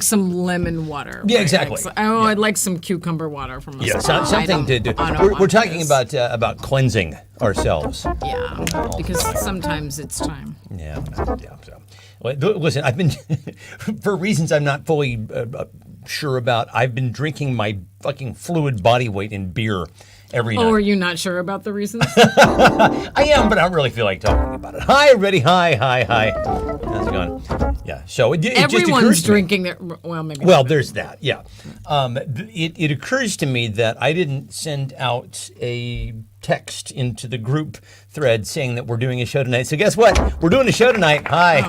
some lemon water. Yeah, exactly. I'd like some cucumber water from the Yeah, something to do. We're talking about cleansing ourselves. Yeah, because sometimes it's time. Yeah. So, well, listen, I've been for reasons I'm not fully sure about. I've been drinking my fucking fluid body weight in beer every night. Oh, are you not sure about the reasons? I am, but I don't really feel like talking about it. Hi, everybody. Hi. How's it going? Yeah. So it Everyone's just occurs to me. drinking their. Well, maybe. Well, there's that. Yeah. It occurs to me that I didn't send out a text into the group thread saying that we're doing a show tonight. So guess what? We're doing a show tonight. Hi.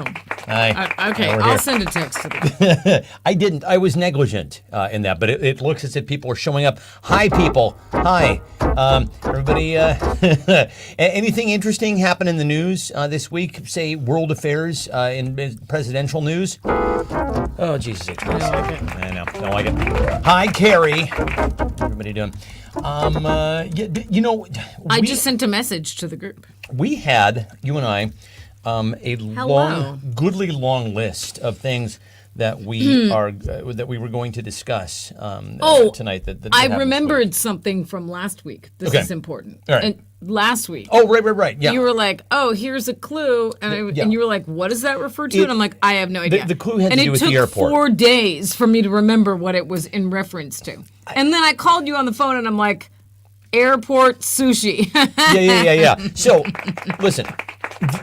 Hi. Okay, We're I'll here. send a text to them. I didn't. I was negligent in that, but it looks as if people are showing up. Hi, people. Hi. Everybody, anything interesting happen in the news this week? Say world affairs in presidential news? Oh, Jesus H. Christ. I know. Don't like it. Hi, Carrie. Everybody doing? I just sent a message to the group. We had, you and I, a goodly long list of things that we that we were going to discuss tonight. That I remembered something from last week. This is important. All right. And last week. Oh, right. Yeah. You were like, "Oh, here's a clue," and you were like, "What does that refer to?" And I'm like, "I have no idea." The clue had to do with the airport. And it took 4 days for me to remember what it was in reference to. And then I called you on the phone, and I'm like, "Airport sushi." Yeah. So, listen.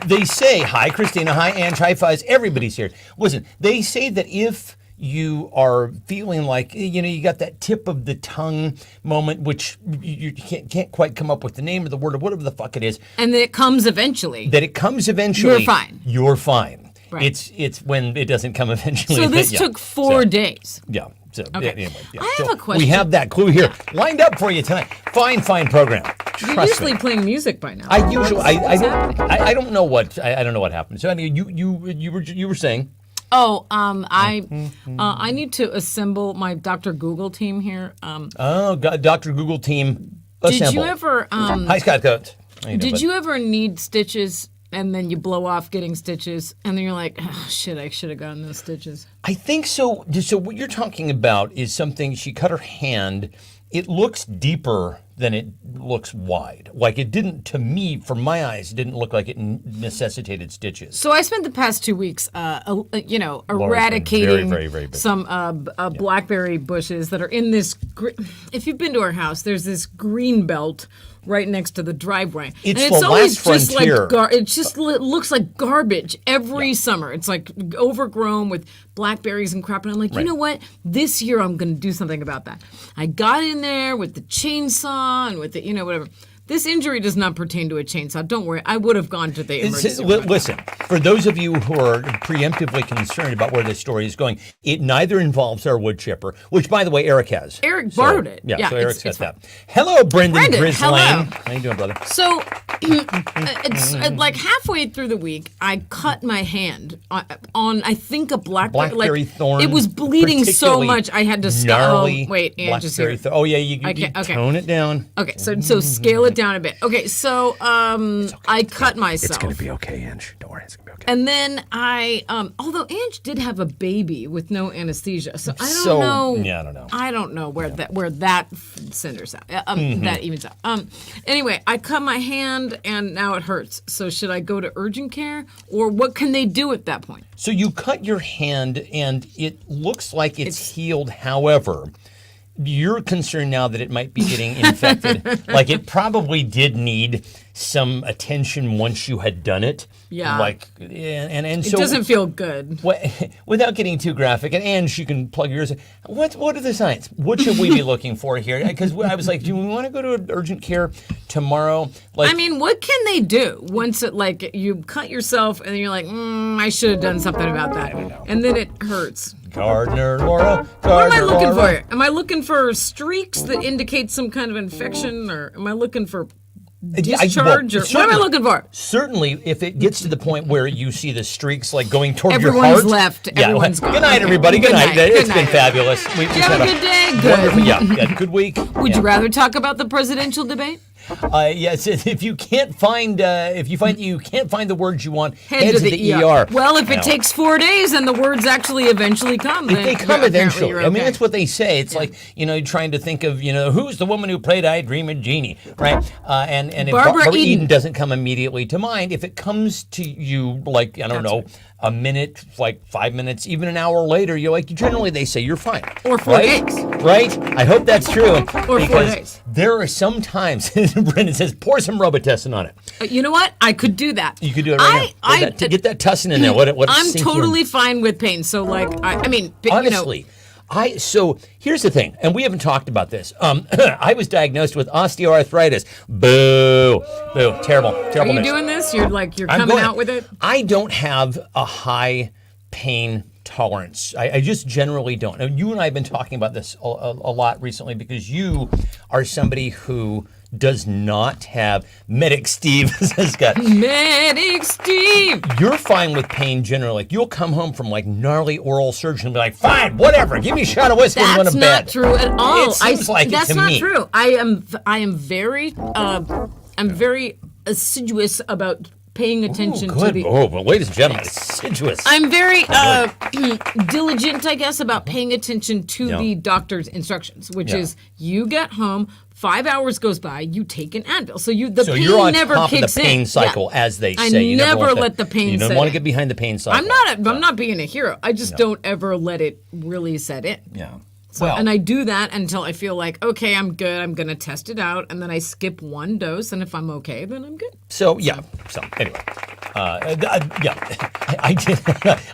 They say, hi, Christina, hi, Ange, hi, Fuzz, everybody's here. Listen, they say that if you are feeling like, you got that tip of the tongue moment, which you can't quite come up with the name of the word or whatever the fuck it is. And that it comes eventually. You're fine. You're fine. Right. It's when it doesn't come eventually. So this took 4 days. Yeah. So, Okay. Anyway, yeah. I have a question. We have that clue here lined up for you tonight. Fine program. You're Trust usually me. playing music by now. I usually What's happening? I don't know what happened. So anyway, you were saying. Oh, I need to assemble my Dr. Google team here. Dr. Google team assemble. Did you ever? Hi, Scott Coates. Did you ever need stitches? And then you blow off getting stitches, and then you're like, oh, shit, I should have gotten those stitches. I think so. So what you're talking about is something, she cut her hand. It looks deeper than it looks wide. Like it didn't, to me, from my eyes, it didn't look like it necessitated stitches. So I spent the past 2 weeks, eradicating very, very big. some blackberry bushes that are in this. If you've been to our house, there's this green belt right next to the driveway. It's and the it's always last just frontier. like it just looks like garbage every summer. It's like overgrown with blackberries and crap. And I'm like, you know what? This year I'm going to do something about that. I got in there with the chainsaw and with the, whatever. This injury does not pertain to a chainsaw. Don't worry. I would have gone to the emergency room. Listen, for those of you who are preemptively concerned about where this story is going, it neither involves our wood chipper, which, by the way, Eric has. Eric borrowed it. Yeah, so Eric's got it's that. Hello, Brendan Grislane. Hello. How you doing, brother? So, it's like halfway through the week, I cut my hand on I think, a Blackberry thorn. It was bleeding so particularly muge I had to stop. gnarly Oh, wait, Ange is here. Oh, yeah, you Okay. tone it down. Okay, so scale it down a bit. Okay, so I cut myself. It's going to be okay, Ange. Don't worry, it's going to be okay. And then although Ange did have a baby with no anesthesia, so I don't know. Yeah, I don't know. I don't know where that centers out. That evens out. Anyway, I cut my hand and now it hurts. So should I go to urgent care, or what can they do at that point? So you cut your hand and it looks like it's healed. However, you're concerned now that it might be getting infected. Like it probably did need some attention once you had done it. Yeah. And so it doesn't feel good. Without getting too graphic, and Ange, you can plug yours. What are the signs? What should we be looking for here? Because I was like, do we want to go to urgent care tomorrow? I mean, what can they do once you cut yourself and then you're like, I should have done something about that, and then it hurts. Gardner Laura. What am I looking for? Am I looking for streaks that indicate some kind of infection, or am I looking for discharge? What am I looking for? Certainly, if it gets to the point where you see the streaks like going toward Everyone's your heart. left. Yeah. Everyone's gone. Good night, everybody. Good night. It's been fabulous. Did you have a good day? Good. Wonderful. Yeah, good week. Would you rather talk about the presidential debate? Yes, if you can't find you can't find the words you want, Head to the ER. Well, if it takes 4 days and the words actually eventually come, if they come eventually. you're I mean, okay. that's what they say. It's like, trying to think of, who's the woman who played I Dream of Jeannie, right? And if Barbara Eden Eden doesn't come immediately to mind, if it comes to you like, I don't know, a minute, like 5 minutes, even an hour later, you're like, generally they say you're fine. Or 4 right? days. Right? I hope that's true. Or 4 because days. there are some times, Brendan says, pour some Robitussin on it. You know what? I could do that. You could do it right now. Get that tussin in there. I'm totally fine with pain. So, like, I mean, honestly, so here's the thing, and we haven't talked about this. I was diagnosed with osteoarthritis. Boo, terrible Are you news. doing this? You're coming out with it? I don't have a high pain tolerance. I just generally don't. And you and I have been talking about this a lot recently because you are somebody who does not have Medic Steve has got Medic Steve. You're fine with pain generally. Like you'll come home from like gnarly oral surgery and be like, fine, whatever, give me a shot of whiskey and go to bed. That's not true at all. It seems like that's it to not me. true. I am very assiduous about paying attention to the. Oh, well, ladies and gentlemen, assiduous. I'm very diligent, I guess, about paying attention to the doctor's instructions, which is you get home, 5 hours goes by, you take an Advil. So pain you're on never top kicks of the pain in. cycle, as they I say. You never want let the pain You don't set want to in. get behind the pain cycle. I'm not being a hero. I just don't ever let it really set in. Yeah. And I do that until I feel like, okay, I'm good. I'm going to test it out. And then I skip one dose. And if I'm okay, then I'm good. So anyway. I did.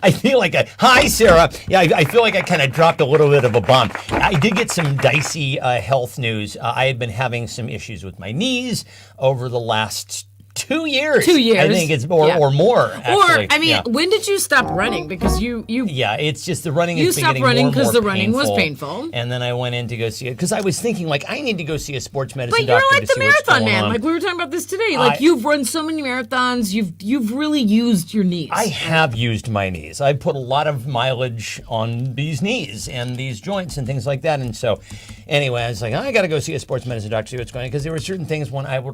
I feel like hi, Sarah. Yeah, I feel like I kind of dropped a little bit of a bomb. I did get some dicey health news. I had been having some issues with my knees over the last 2 years. 2 years. I think it's or more. Actually. When did you stop running? Because you. Yeah, it's just the running. You has been stopped getting running more and because more the running was painful. painful. And then I went in to go see it because I was thinking like I need to go see a sports medicine But you're doctor like to the see what's marathon going man. on. Like we were talking about this today. Like you've run so many marathons. You've really used your knees. I have used my knees. I put a lot of mileage on these knees and these joints and things like that. And so, anyway, I was like, I got to go see a sports medicine doctor to see what's going on because there were certain things when I would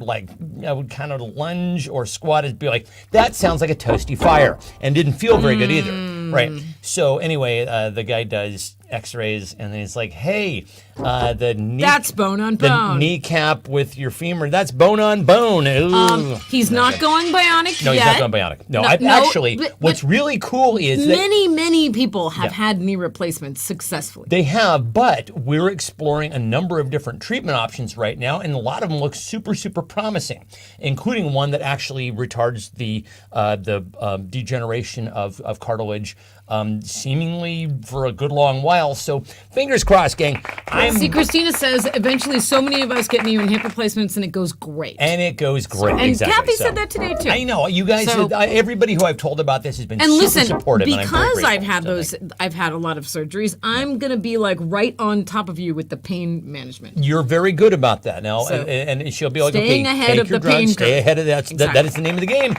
kind of lunge or squat and be like, that sounds like a toasty fire, and didn't feel very good either. Right. So anyway, the guy does X-rays, and then it's like, hey, the knee. That's bone on The bone. kneecap with your femur. That's bone on bone. Ooh. He's not going bionic No, yet. he's not going bionic. No, actually, what's really cool is that many people have had knee replacements successfully. they have, but we're exploring a number of different treatment options right now, and a lot of them look super, super promising, including one that actually retards the degeneration of cartilage, seemingly for a good long while. So fingers crossed, gang. See, Christina says eventually so many of us get knee and hip replacements, and it goes great. And it goes great. And exactly. Kathy So, said that today too. I know you guys. So- Everybody who I've told about this has been And super listen, supportive. and I'm very because grateful. I've had I've had a lot of surgeries. I'm gonna be like right on top of you with the pain management. You're very good about that now, So, and she'll be like, staying okay, ahead take of your the drugs, pain stay curve. ahead of that. Exactly. That is the name of the game.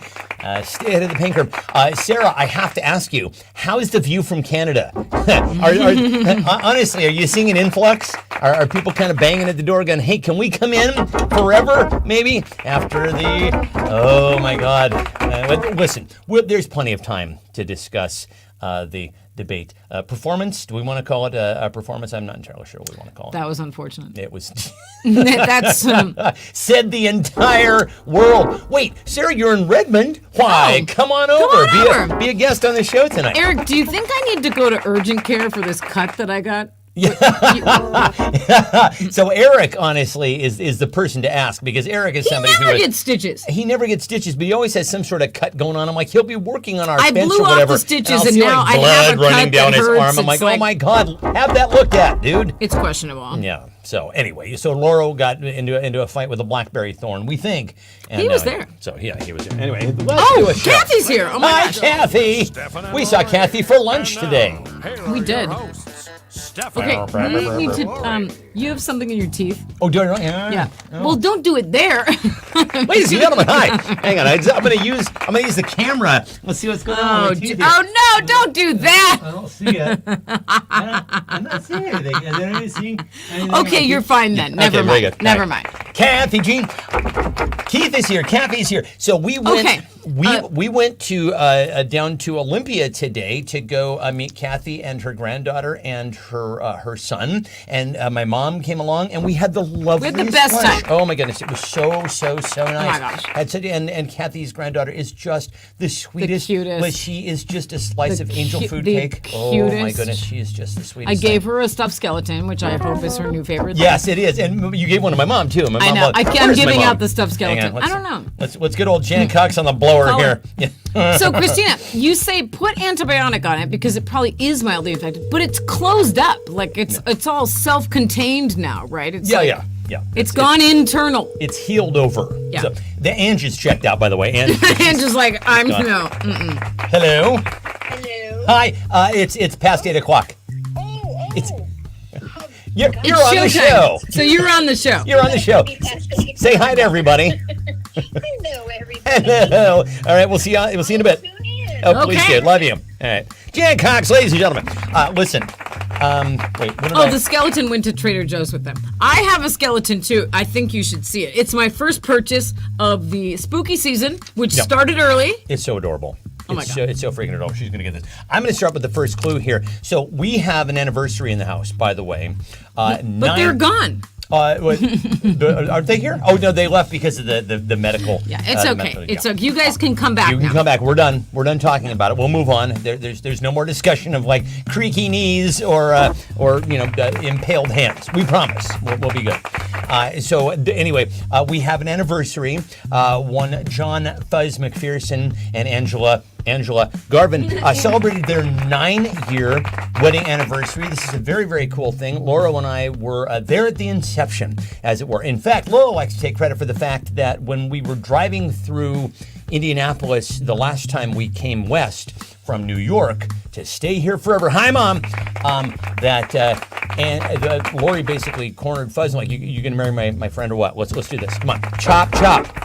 Stay ahead of the pain curve. Sarah, I have to ask you, how is the view from Canada? Honestly, are you seeing an influx? Are people kind of banging at the door going, hey, can we come in forever, maybe, after the, oh my God. But listen, there's plenty of time to discuss the debate. Performance, do we want to call it a performance? I'm not entirely sure what we want to call it. That was unfortunate. It was That's said the entire world. Wait, Sarah, you're in Redmond. Why? Oh, come on over. on over. Be a guest on the show tonight. Eric. Do you think I need to go to urgent care for this cut that I got? So Eric, honestly, is the person to ask because Eric is He somebody never who gets stitches. he never gets stitches, but he always has some sort of cut going on. I'm like, he'll be working on our I fence blew or off whatever. the stitches, I'll and see, now like, I have blood a running cut down that his hurts. arm. I'm like, It's oh like- my God, have that looked at, dude. It's questionable. Yeah. So anyway, so Lauro got into a fight with a blackberry thorn, we think. And He was now there. So yeah, he was there. Anyway, let's do Oh, a show. Kathy's here. Oh my Hi, gosh. Kathy. We saw Kathy for lunch today. We did. Okay, you need to. You have something in your teeth. Oh, do I? Yeah. Yeah. Well, don't do it there. Ladies and gentlemen, hi. Hang on, I'm gonna use the camera. Let's see what's going on. with my teeth here. Oh no! Don't do that. I don't see it. I'm not seeing anything. Is there anything? Okay, you're fine then. Never Okay, very mind. good. Never All mind. Kathy Jean, Keith is here. Kathy's here. So we went. Okay. We went to down to Olympia today to go meet Kathy and her granddaughter and her son, and my mom came along, and we had the loveliest We had the best lunch. time. Oh my goodness, it was so nice. Oh my gosh. And Kathy's granddaughter is just the sweetest. cutest. But she is just a slice The of angel cu- food the cake. Oh my cutest. goodness, she is just the I sweetest. gave thing. her a stuffed skeleton, which I hope is her new favorite. Yes, it is, and you gave one to my mom too. My I mom know. loved- I'm Where's my giving mom? out the stuffed Hang on, skeleton. I don't know. Let's get old Jan Cox on the blower Call here. her. So, Christina, you say put antibiotic on it because it probably is mildly infected, but it's closed up. Like it's all self-contained now, right? It's like, Yeah. It's gone internal. It's healed over. Yeah. So, the Ange is checked out, by the way. Ange, And just like I'm gone. no. hello. Hello. Hi. It's past 8 o'clock. Oh. It's- You're It's on the showtime. show. So you're on the show. You're on the show. Say hi to everybody. Hello, everybody. Hello. All right. We'll see you in a bit. Tune in. Oh, please Okay. do. Love you. All right. Jan Cox, ladies and gentlemen. Listen. Wait. What did Oh, I? the skeleton went to Trader Joe's with them. I have a skeleton too. I think you should see it. It's my first purchase of the spooky season, which Yep. started early. It's so adorable. Oh my it's God. So freaking adorable. She's going to get this. I'm going to start with the first clue here. So we have an anniversary in the house, by the way. But they're gone. Aren't they here? Oh no, they left because of the medical. Yeah, it's okay. medical- It's yeah. okay. You guys can come back You can now. come back. We're done. We're done talking about it. We'll move on. There's no more discussion of like creaky knees or impaled hands. We promise. We'll be good. Anyway, we have an anniversary. One John Fuzz McPherson and Angela Garvin celebrated their 9-year wedding anniversary. This is a very, very cool thing. Laura and I were there at the inception, as it were. In fact, Laura likes to take credit for the fact that when we were driving through Indianapolis the last time we came west from New York to stay here forever. Hi, Mom. Lori basically cornered Fuzz and like, you gonna marry my friend or what? Let's do this. Come on, chop.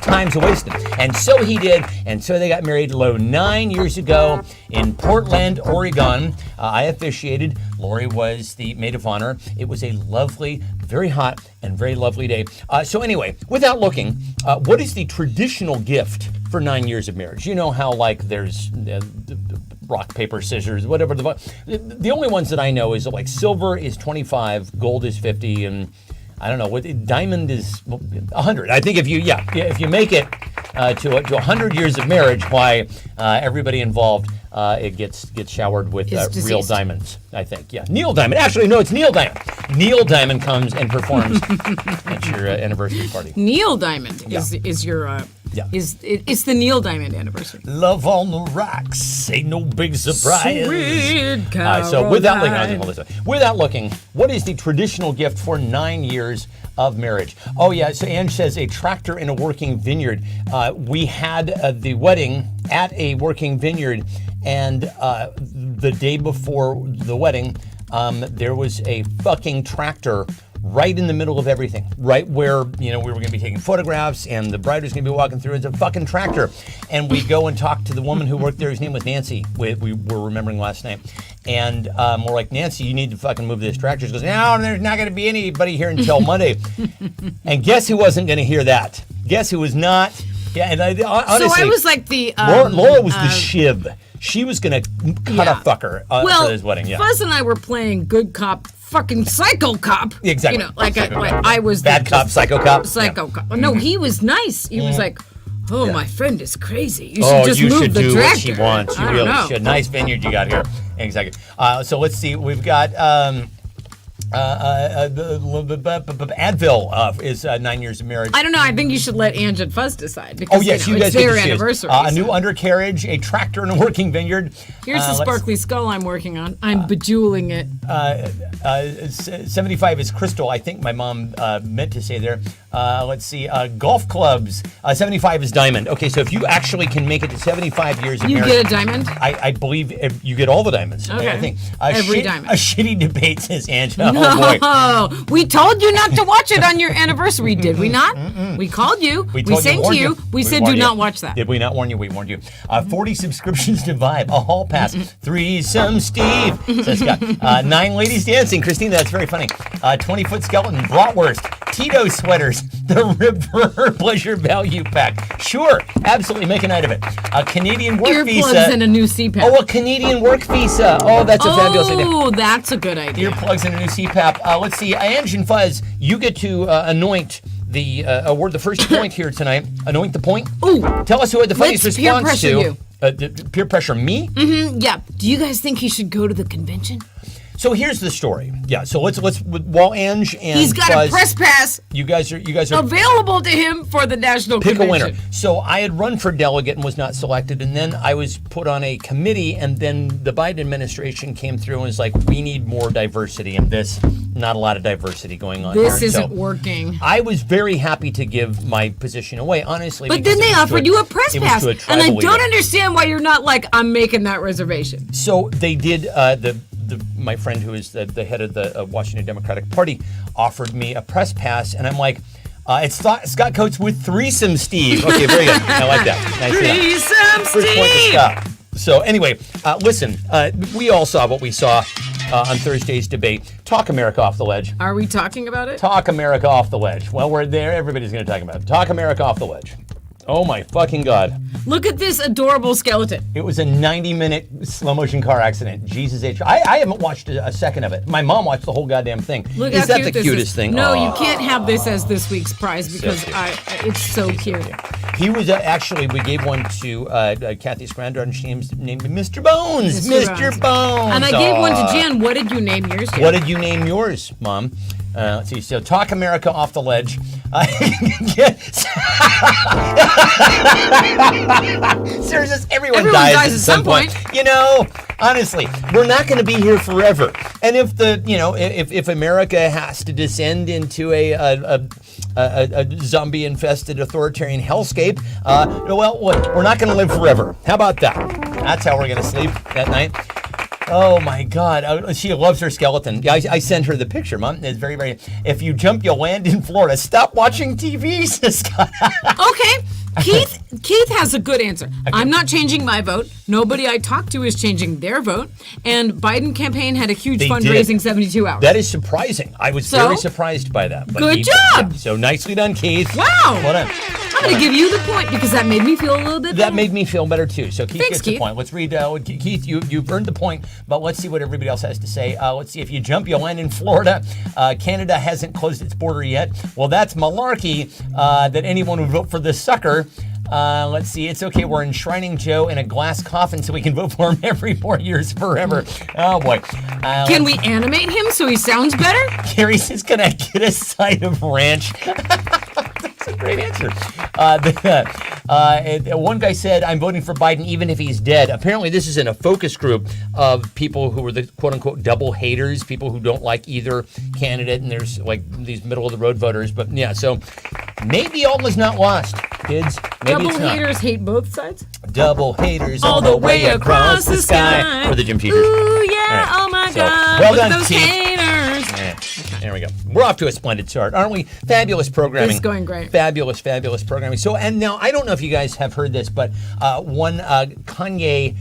Time's wasted. And so he did. And so they got married 9 years ago in Portland, Oregon. I officiated. Lori was the maid of honor. It was a lovely, very hot, and very lovely day. So anyway, without looking, what is the traditional gift for 9 years of marriage? You know how like there's rock, paper, scissors, whatever. The only ones that I know is like silver is 25, gold is 50, and I don't know what diamond is 100. I think if you make it to 100 years of marriage, why everybody involved it gets showered with Is real deceased. diamonds. I think Neil Diamond. Actually, no, it's Neil Diamond. Neil Diamond comes and performs at your anniversary party. Neil Diamond is your it's the Neil Diamond anniversary. Love on the rocks, ain't no big surprise. Sweet So without Caroline. looking, what is the traditional gift for 9 years of marriage? Oh yeah, so Ange says a tractor in a working vineyard. We had the wedding at a working vineyard, and the day before the wedding, there was a fucking tractor right in the middle of everything, right where we were going to be taking photographs and the bride was going to be walking through. It's a fucking tractor, and we go and talk to the woman who worked there. His name was Nancy. We were remembering last night, and we're like, Nancy, you need to fucking move this tractor. She goes, no, there's not going to be anybody here until Monday. And guess who wasn't going to hear that? Guess who was not? Yeah, and honestly, So I was like the Laura was the shiv. She was going to cut a fucker for his wedding. Yeah. Fuzz and I were playing good cop, fucking psycho cop. Exactly. You know, like Psycho cop. I was Bad the cop, psycho cop. Psycho cop. No, he was nice. He was like, "Oh, my friend is crazy. You should Oh, just you move should the do tractor." what she wants. You I don't really know. should. Nice vineyard you got here. Exactly. So let's see. We've got Advil is 9 years of marriage. I don't know. I think you should let Ange and Fuzz decide because Oh yes, you it's guys get their to choose. anniversary. A new so. undercarriage, a tractor, and a working vineyard. Here's the let's- sparkly skull I'm working on. I'm bejeweling it. 75 is crystal. I think my mom meant to say there. Let's see. Golf clubs. 75 is diamond. Okay, so if you actually can make it to 75 years of You marriage, get a diamond? I believe you get all the diamonds. Okay. I think Every diamond. A shitty debate, says Angela. Oh boy. Oh, we told you not to watch it on your anniversary, did we not? We called you. We told sang to warned you. We said warned do you. not watch that. Did we not warn you? We warned you. 40 subscriptions to Vibe, a hall pass, threesome Steve, says Scott. 9 ladies dancing. Christina, that's very funny. 20-foot skeleton, bratwurst, Tito sweaters, the River Pleasure Value Pack. Sure, absolutely, make a night of it. A Canadian work visa. Earplugs and a new CPAP. Oh, a Canadian work visa. Oh, that's a fabulous idea. Oh, that's a good idea. Earplugs and a new CPAP. Let's see, Ange and Fuzz, you get to anoint the award the first point here tonight. Anoint the point. Ooh. Tell us who had the funniest Let's peer response pressure to. you. Peer pressure me? Yeah. Do you guys think he should go to the convention? So here's the story. Yeah. So let's while Ange and He's got Fuzz, a press pass You guys are available to him for the national pick convention. a winner. So I had run for delegate and was not selected, and then I was put on a committee, and then the Biden administration came through and was like, "We need more diversity in this. Not a lot of diversity going on This here." isn't So working. I was very happy to give my position away, honestly. But because then they it was to offered you a press it was pass, to a and I tribal don't leader. understand why you're not like, I'm making that reservation. So they did. My friend who is the head of the Washington Democratic Party offered me a press pass, and I'm like, it's Scott Coates with threesome Steve. Okay, very good. I like that. Nice. Threesome First point to Steve! Scott. So anyway, listen, we all saw what we saw on Thursday's debate. Talk America off the ledge. Are we talking about it? Talk America off the ledge. Well, we're there. Everybody's going to talk about it. Talk America off the ledge. Oh my fucking God. Look at this adorable skeleton. It was a 90-minute slow-motion car accident. Jesus H. I haven't watched a second of it. My mom watched the whole goddamn thing. Look is how that cute the this cutest is. thing? No, Aw. you can't have this as this week's prize because cute. it's so cute. He was actually, we gave one to Kathy's granddaughter, and she named him Mr. Bones. Mr. Bones. And I gave one to Jan. What did you name yours, Jan? What did you name yours, Mom? Let's see. So, Talk America off the ledge. Seriously, everyone dies at some point. You know, honestly, we're not going to be here forever. And if if America has to descend into a zombie-infested authoritarian hellscape, well, we're not going to live forever. How about that? That's how we're going to sleep that night. Oh my God, she loves her skeleton. Yeah, I sent her the picture, Mom. It's very, very. If you jump, you'll land in Florida. Stop watching TV, Scott. Okay. Keith has a good answer. I'm not changing my vote. Nobody I talked to is changing their vote. And Biden campaign had a huge They fundraising did. 72 hours. That is surprising. I was So? very surprised by that. But Good he- job! yeah, so nicely done, Keith. Wow. Well done. I'm going to give you the point because that made me feel a little bit That better. made me feel better too. So Keith Thanks, gets the Keith. point. Let's read. Keith, you've earned the point, but let's see what everybody else has to say. Let's see. If you jump, you'll land in Florida. Canada hasn't closed its border yet. Well, that's malarkey. That anyone would vote for this sucker. Let's see. It's okay. We're enshrining Joe in a glass coffin so we can vote for him every 4 years forever. Oh boy. Can we animate him so he sounds better? Gary says, "Can I get a side of ranch?" That's a great answer. One guy said, "I'm voting for Biden even if he's dead." Apparently, this is in a focus group of people who are the quote-unquote double haters, people who don't like either candidate, and there's like these middle-of-the-road voters. But yeah, so maybe all is not lost, kids. Maybe Double it's not. haters hate both sides? Double haters All the way across the sky. For the gym teachers. Ooh, yeah. All right. Oh, my So, God. well Look done, at those Keith. haters. Yeah, there we go. We're off to a splendid start, aren't we? Fabulous programming. This is going great. Fabulous, fabulous programming. So, and now I don't know if you guys have heard this, but one Kanye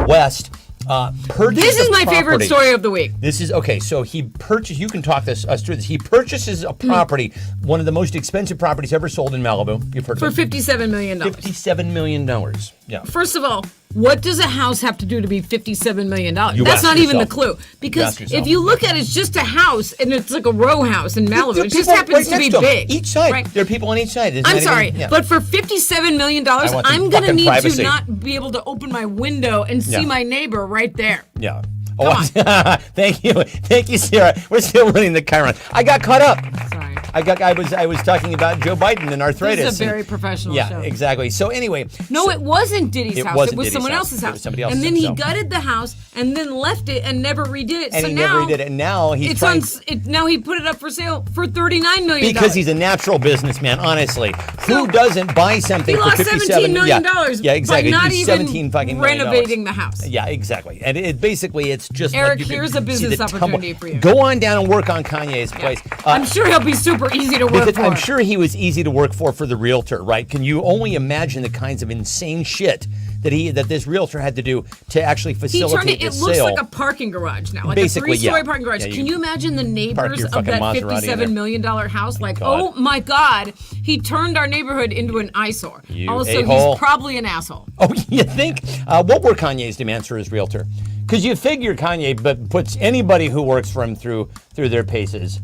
West purchased. This is a my favorite property. story of the week. This is okay. So he purchased. You can talk us through this. He purchases a property, one of the most expensive properties ever sold in Malibu. You've heard For of it. $57 million. $57 million. Yeah. First of all, what does a house have to do to be $57 million? You That's ask not even the yourself. clue. Because ask yourself. if you look at it, it's just a house, and it's like a row house in Malibu. There are It just people happens right to be next him. big. Each side. Right? There are people on each side. It's I'm not sorry, even- yeah. but for $57 million, want some I'm going to fucking need privacy. to not be able to open my window and see Yeah. my neighbor right there. Yeah. Come Thank you, Sarah. We're still running the Chiron. I got caught up. Sorry. I was talking about Joe Biden and arthritis. This is a and- very professional yeah, show. exactly. So anyway. No, so- it wasn't Diddy's It house. wasn't It was Diddy's someone house. else's It house. was somebody else's and then house, he so. gutted the house and then left it and never redid it. And so he now never did it. And now he's it's trying. now he put it up for sale for $39 million. Because he's a natural businessman, honestly. So, Who doesn't buy something he for lost $57 $17 million Yeah, exactly. by not He's even 17 fucking million dollars. renovating the house. Yeah, exactly. And it basically, it's just Eric, like you can here's a see business the opportunity for you. Go on down and work on Kanye's place. I'm sure he'll be super easy to work Because for. I'm sure he was easy to work for the realtor, right? Can you only imagine the kinds of insane shit that this realtor had to do to actually He facilitate turned it. It this looks sale. like a parking garage now, like Basically, a 3-story yeah. parking garage. Yeah, Can you imagine the neighbors your of fucking that Maserati in there. $57 million house? Like, God. oh my God, he turned our neighborhood into an eyesore. You Also, a-hole. he's probably an asshole. Oh, you think? What were Kanye's demands for his realtor? Because you figure Kanye puts anybody who works for him through their paces.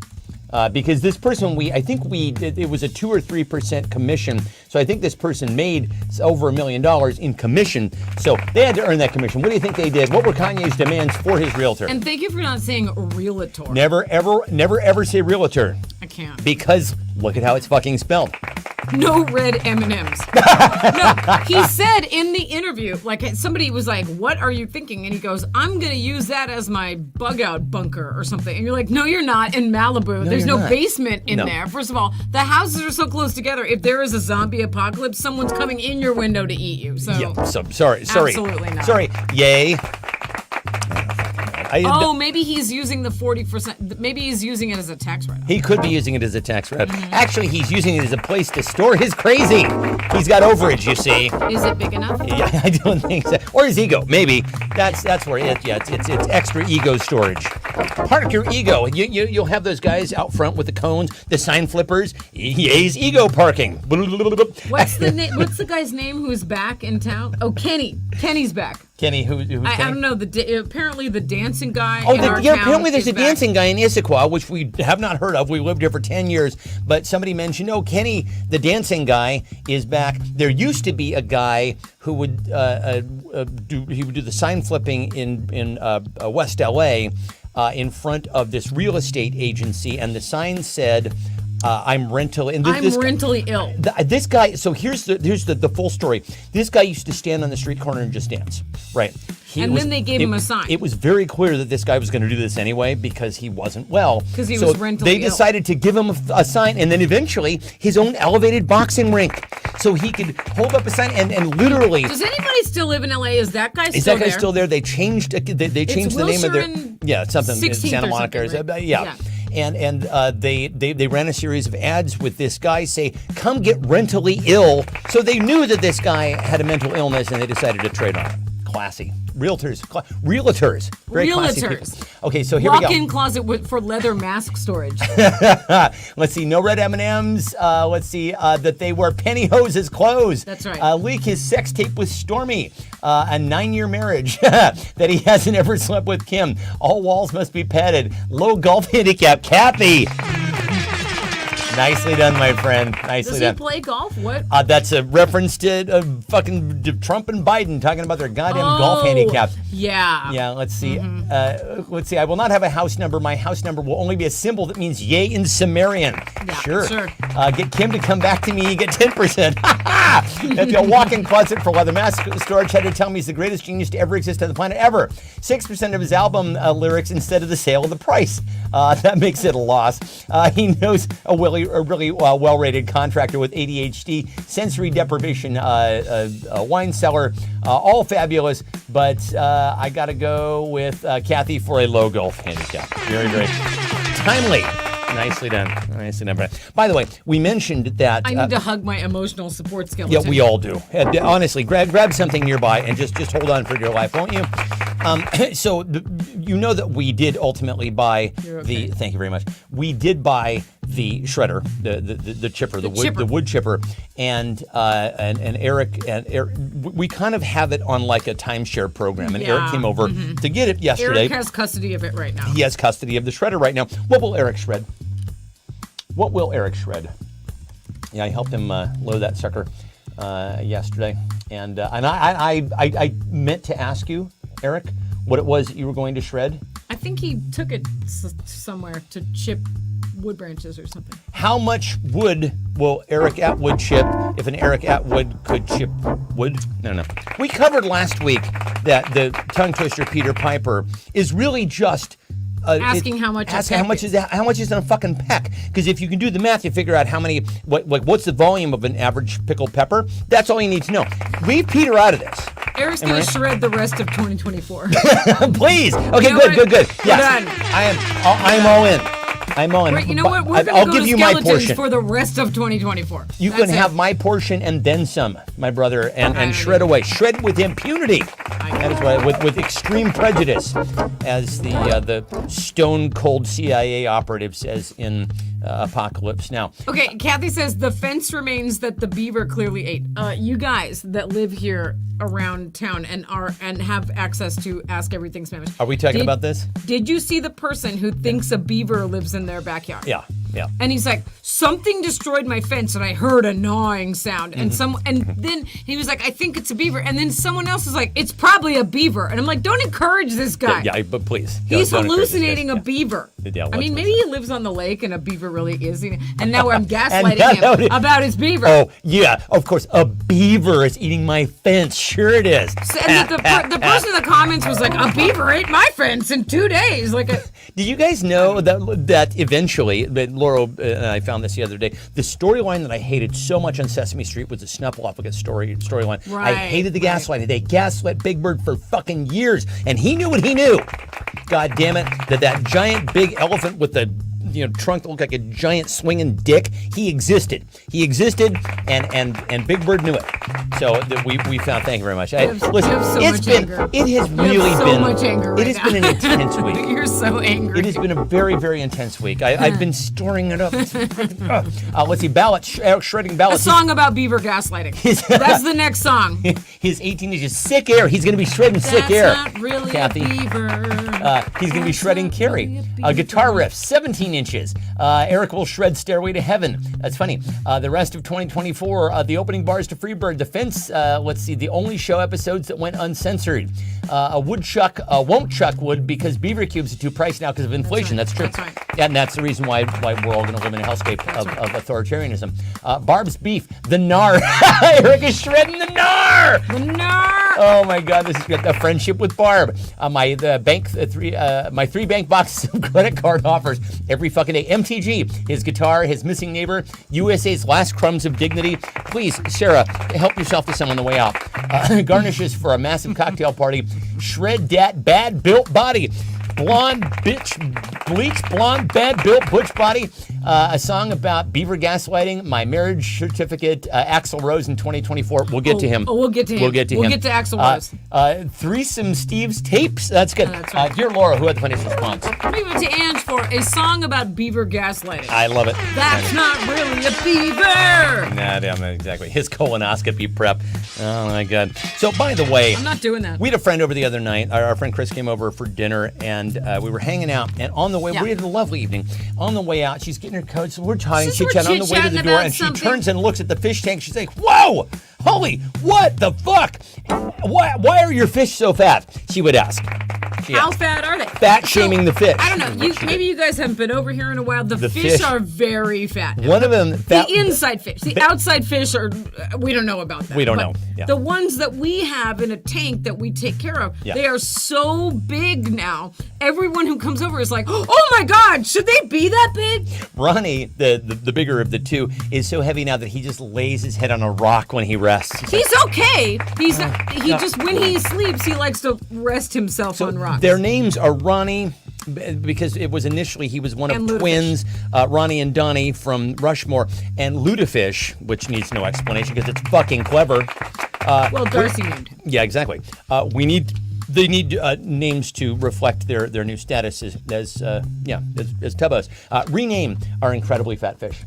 Because this person, it was a 2 or 3% commission. So I think this person made over $1 million in commission. So they had to earn that commission. What do you think they did? What were Kanye's demands for his realtor? And thank you for not saying realtor. Never, ever say realtor. I can't. Because look at how it's fucking spelled. No red M&Ms. No, he said in the interview, like somebody was like, "What are you thinking?" And he goes, "I'm gonna use that as my bug out bunker or something." And you're like, "No, you're not." In Malibu, there's you're no not. basement in No. there. First of all, the houses are so close together. If there is a zombie apocalypse, someone's coming in your window to eat you. So, Yeah. So sorry. Absolutely not. Sorry. Yay. oh, maybe he's using the 40%. Maybe he's using it as a tax write-off. He could be using it as a tax write-off. Mm-hmm. Actually, he's using it as a place to store his crazy. He's got overage, you see. Is it big enough? Yeah, I don't think so. Or his ego, maybe. That's where it's extra ego storage. Park your ego. You'll have those guys out front with the cones, the sign flippers. Yay's ego parking. What's the guy's name who's back in town? Oh, Kenny. Kenny's back. Kenny, who's Kenny? I don't know. Apparently the dancing guy. Oh, in our yeah, town apparently there's is a back. dancing guy in Issaquah, which we have not heard of. We lived here for 10 years, but somebody mentioned, oh, Kenny, the dancing guy, is back. There used to be a guy who would do the sign flipping in West LA in front of this real estate agency, and the sign said, I'm mentally ill. This guy. So here's the full story. This guy used to stand on the street corner and just dance, right? Then they gave him a sign. It was very clear that this guy was going to do this anyway because he wasn't well. Because he was mentally They ill. decided to give him a sign, and then eventually his own elevated boxing rink, so he could hold up a sign and literally. Does anybody still live in LA? Is that guy still there? Is that guy still there? They changed. They changed the name of Wilshire their. and Something. 16th Santa or Monica. something, right? Yeah. And they ran a series of ads with this guy say, "Come get rentally ill." So they knew that this guy had a mental illness, and they decided to trade on it. Classy. Realtors. Very classy people. Okay, so here we go. Walk-in closet for leather mask storage. Let's see. No red M&Ms. Let's see. That they wear pantyhose clothes. That's right. Leak his sex tape with Stormy. A 9-year marriage that he hasn't ever slept with Kim. All walls must be padded. Low golf handicap. Kathy. Nicely done, my friend. Nicely Does done. he play golf? What? That's a reference to fucking Trump and Biden talking about their goddamn golf handicap. Yeah. Yeah, let's see. Let's see. I will not have a house number. My house number will only be a symbol that means yay in Sumerian. Yeah, Sure. sure. Get Kim to come back to me. You get 10%. If you walk-in closet for leather mask storage, had to tell me he's the greatest genius to ever exist on the planet ever. 6% of his album lyrics instead of the sale of the price. That makes it a loss. He knows a really well-rated contractor with ADHD, sensory deprivation, wine cellar, all fabulous. But I got to go with Kathy for a low golf handicap. Very, very timely. Nicely done. Nicely done. By the way, we mentioned that. I need to hug my emotional support skeleton. Yeah, we all do. Honestly, grab something nearby and just hold on for dear life, won't you? So you know that we did ultimately buy okay. Thank you very much. We did buy the shredder, the chipper, the wood chipper, and Eric we kind of have it on like a timeshare program, and Eric came over to get it yesterday. Eric has custody of it right now. He has custody of the shredder right now. What will Eric shred? What will Eric shred? Yeah, I helped him load that sucker yesterday, and I meant to ask you, Eric, what it was that you were going to shred. I think he took it somewhere to chip wood branches or something. How much wood will Eric Atwood chip if an Eric Atwood could chip wood? No. We covered last week that the tongue twister Peter Piper is really just asking how much is in a fucking peck. Because if you can do the math, you figure out how many. What's the volume of an average pickled pepper? That's all you need to know. Leave Peter out of this. Eric's going to shred the rest of 2024. Please. Okay, You know good. what? Yes. We're done. I'm all in. I'm all in. Right, you know what? We're I'll going to go give to you my skeletons portion. for the rest of 2024. You That's can it. have my portion and then some. my brother, and shred away. Shred with impunity. That is right, with extreme prejudice, as the stone cold CIA operative says in Apocalypse Now. Okay, Kathy says the fence remains that the beaver clearly ate. You guys that live here around town and have access to Ask Everything Spanish. Are we talking about this? Did you see the person who thinks a beaver lives in their backyard? Yeah. And he's like, something destroyed my fence, and I heard a gnawing sound. And then he was like, I think it's a beaver. And then someone else is like, it's probably a beaver. And I'm like, don't encourage this guy. Yeah, but please. He's don't encourage this guy. hallucinating a beaver. Yeah, I mean, maybe he lives on the lake and a beaver really is. And now I'm And gaslighting him about his beaver. Oh, yeah, of course. A beaver is eating my fence. Sure it is. And the person in the comments was like, a beaver ate my fence in 2 days. Did you guys know that eventually, Laura and I found this the other day, the storyline that I hated so much on Sesame Street was the Snuffleupagus storyline. Right, I hated the gaslighting. They gaslit Big Bird for fucking years, and he knew what he knew. God damn it, that giant big elephant with the trunk that looked like a giant swinging dick. He existed, and Big Bird knew it. So we found. Thank you very much. Listen, it's been much anger right it has been an intense week. You're so angry. It has been a very, very intense week. I've been storing it up. Let's see, shredding a ballots. song about beaver gaslighting. That's the next song. His 18 inches sick air. He's going to be shredding sick air. That's not really Kathy. a beaver. He's going to be shredding Carrie. Guitar riff, 17 inches. Eric will shred Stairway to Heaven. That's funny. The rest of 2024, the opening bars to Freebird, Defense, let's see, the only show episodes that went uncensored. A woodchuck won't chuck wood because beaver cubes are too pricey now because of inflation. That's true. That's right. And that's the reason why we're all going to live in a hellscape of authoritarianism. Barb's beef, the gnar. Eric is shredding the gnar. The gnar. Oh my God, this is good. A friendship with Barb. My 3 bank boxes of credit card offers every fucking day. MTG, his guitar, his missing neighbor, USA's last crumbs of dignity. Please, Sarah, help yourself to some on the way out. Garnishes for a massive cocktail party. Shred dat bad built body. Blonde bitch, bleach blonde, bad built butch body. A song about beaver gaslighting. My marriage certificate. Axl Rose in 2024. We'll get to him. Oh, we'll get to him. We'll get to him. We'll get to Axl Rose. Threesome Steve's tapes. That's good. That's right. Dear Laura, who had the funniest response? Leave it to Ange for a song about beaver gaslighting. I love it. That's not really a beaver. Nah, damn, exactly. His colonoscopy prep. Oh my God. So, by the way, I'm not doing that. we had a friend over the other night. Our friend Chris came over for dinner, and we were hanging out. And on the way, we had a lovely evening. On the way out, she's getting her coat, so we're talking, chit-chatting on the way to the door, and she turns and looks at the fish tank. She's like, "Whoa, holy, what the fuck? Why are your fish so fat?" She would ask. How fat are they? Fat shaming the fish. I don't know. Maybe you guys haven't been over here in a while. The fish are very fat. One of them. The inside fish. The outside fish are. We don't know about that. We don't but know. Yeah. The ones that we have in a tank that we take care of, they are so big now. Everyone who comes over is like, "Oh my God, should they be that big?" Ronnie, the bigger of the two, is so heavy now that he just lays his head on a rock when he rests. He's okay. He just when he sleeps, he likes to rest himself on rocks. Their names are Ronnie, because it was initially he was one of twins, Ronnie and Donnie from Rushmore, and Ludafish, which needs no explanation because it's fucking clever. Well, Darcy named him. Yeah, exactly. They need names to reflect their new status as tubos. Rename our incredibly fat fish.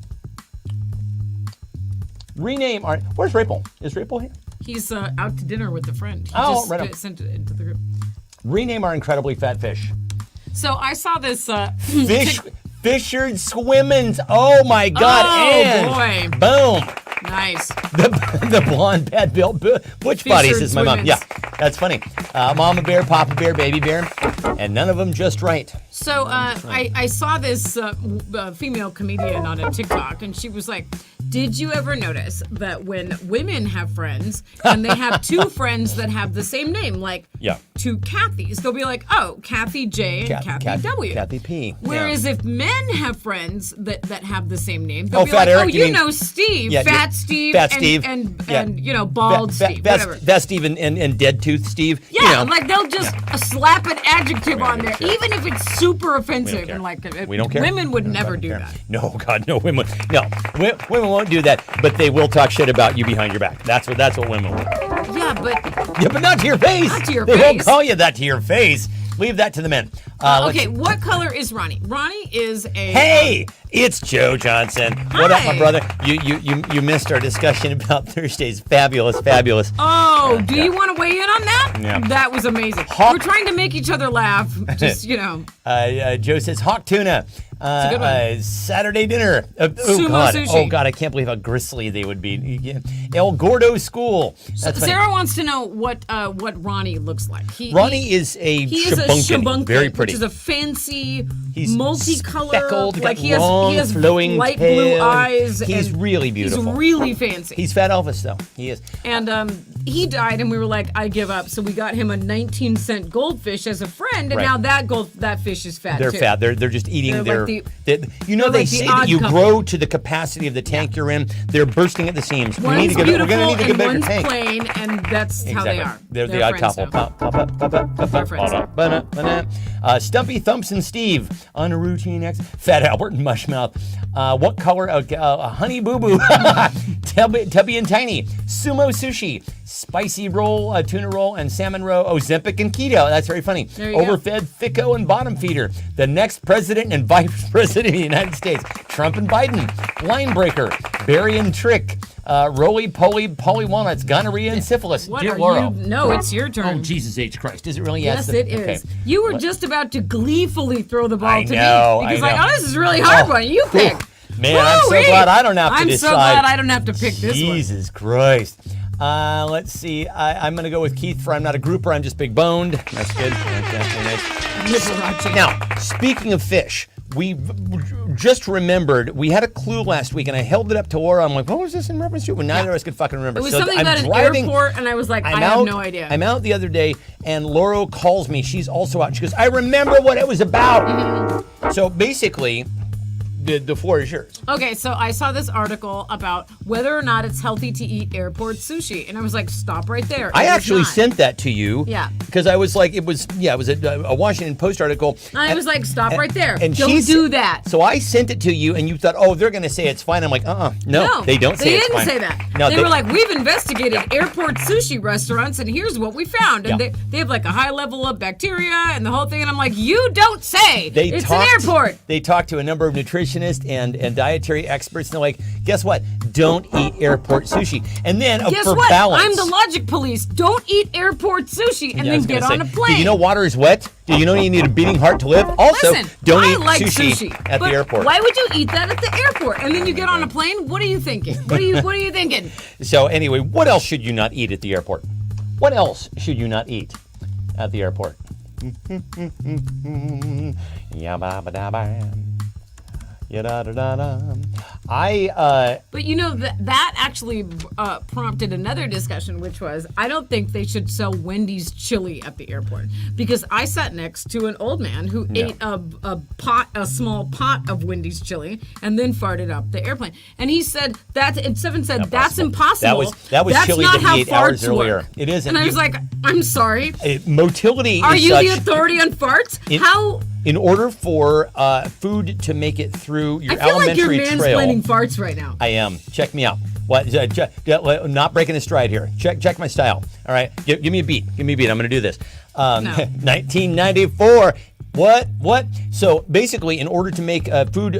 Rename our. Where's Rapel? Is Rapel here? He's out to dinner with a friend. He right. Sent it into the group. Rename our incredibly fat fish. So I saw this Fishered Swimmins. Oh my God! Oh and boy! Boom! Nice. The blonde bad built butch bodies is my mom. Yeah, that's funny. Mama bear, Papa bear, baby bear, and none of them just right. So I saw this female comedian on a TikTok, and she was like, "Did you ever notice that when women have friends and they have two friends that have the same name, like two Kathys, they'll be like, oh, Kathy J and Kathy W. Kathy P. Whereas if men have friends that have the same name, they'll be Fat like, Eric, oh, you know Steve, Fat Steve, and you know, Bald Steve, whatever. Fat Steve and Dead Tooth Steve. Yeah, like they'll just slap an adjective on there, even if it's super super offensive care. and like We don't care. women would No, never don't do care. that. No, God, no, women. No, women won't do that. But they will talk shit about you behind your back. That's what women will. Yeah, but Yeah, but not to your face. Not to your they won't face. call you that to your face. Leave that to the men. okay, what color is Ronnie? Ronnie is a Hey, it's Joe Johnson. What up, my Hi. brother? You missed our discussion about Thursday's fabulous. Oh, do you want to weigh in on that? Yeah. That was amazing. Hawk- We're trying to make each other laugh. Just, Joe says hawk tuna. a good one. Saturday dinner. Sumo God. sushi. Oh God, I can't believe how gristly they would be. El Gordo School. That's funny. Sarah wants to know what Ronnie looks like. Ronnie is a he is a shabunkin. shabunkin, Very pretty. which is a fancy, He's multicolor, speckled, like got he long, has flowing light tail. blue eyes. He's and really beautiful. He's really fancy. He's Fat Elvis, though. He is. And he died, and we were like, I give up. So we got him a 19-cent goldfish as a friend, and Right. now that fish is fat They're too. fat. They're just eating They're their. like you know they're they like the say odd that you couple. grow to the capacity of the tank you're in. They're bursting at the seams. One's we need to get. We're beautiful going to need to get and a bigger one's tank. plain, and that's how they are. They're the odd friends couple. now. They're friends. Stumpy Thumps and Steve on a routine X. Fat Albert and Mushmouth. What color? Honey Boo Boo. Tubby and Tiny. Sumo Sushi. Spicy roll, tuna roll, and salmon roll. Ozempic and keto. That's very funny. There you go. Overfed, thicko, and bottom feeder. The next president and vice president of the United States. Trump and Biden. Line breaker. Barry and Trick. Roly-poly, poly walnuts. Gonorrhea and syphilis. What Dear are Laurel. you? No, it's your turn. Oh, Jesus H. Christ. Is it really? Yes, it is. Okay. You were just about to gleefully throw the ball I to know, me I because like, know. oh, this is a really hard one. You pick. Man, I'm so Woo-wee. glad I don't have to I'm decide. so glad I don't have to pick this one. Jesus Christ. Let's see. I'm going to go with Keith for I'm not a grouper. I'm just big boned. That's good. That's Liberace. Now, speaking of fish, we just remembered we had a clue last week, and I held it up to Laura. I'm like, what was this in reference to? Well, neither of us could fucking remember. It was So something I'm about an driving- airport, and I was like, I I'm have out, no idea. I'm out the other day, and Laura calls me. She's also out. She goes, I remember what it was about. Mm-hmm. So basically, the floor is yours. Okay, so I saw this article about whether or not it's healthy to eat airport sushi, and I was like, stop right there. I It is actually not. sent that to you. Yeah. Because I was like, it was a Washington Post article. And I was like, stop right there. And Don't she's- do that. So I sent it to you, and you thought, oh, they're going to say it's fine. I'm like, no, they don't say They it's didn't fine. say that. No, they were like, we've investigated airport sushi restaurants, and here's what we found. And Yeah. they have like a high level of bacteria and the whole thing. And I'm like, you don't say. It's an airport. They talked to a number of nutritionists and dietary experts, and they're like, guess what? Don't eat airport sushi. And then Guess for what? balance, I'm the logic police. Don't eat airport sushi and Yeah, I then was get gonna on a say, plane. Do you know water is wet? Do you know you need a beating heart to live? Also, Listen, don't I eat like sushi at but the airport. Why would you eat that at the airport? And then you get on a plane? What are you thinking? What are you thinking? So anyway, what else should you not eat at the airport? What else should you not eat at the airport? Yabba-ba-da-ba. Yada-da-da-da. But you know that actually prompted another discussion, which was I don't think they should sell Wendy's chili at the airport because I sat next to an old man who ate a small pot of Wendy's chili and then farted up the airplane, and he said Seven said that's impossible. That was that's chili not that how we ate farts hours earlier. work. It isn't. And I was like, I'm sorry. Motility Are is you such. the authority on farts? How? In order for food to make it through your I feel like you're alimentary trail, mansplaining farts right now. I am. Check me out. What? I'm not breaking a stride here. Check my style. All right. Give me a beat. Give me a beat. I'm going to do this. No. 1994. What? So basically, in order to make food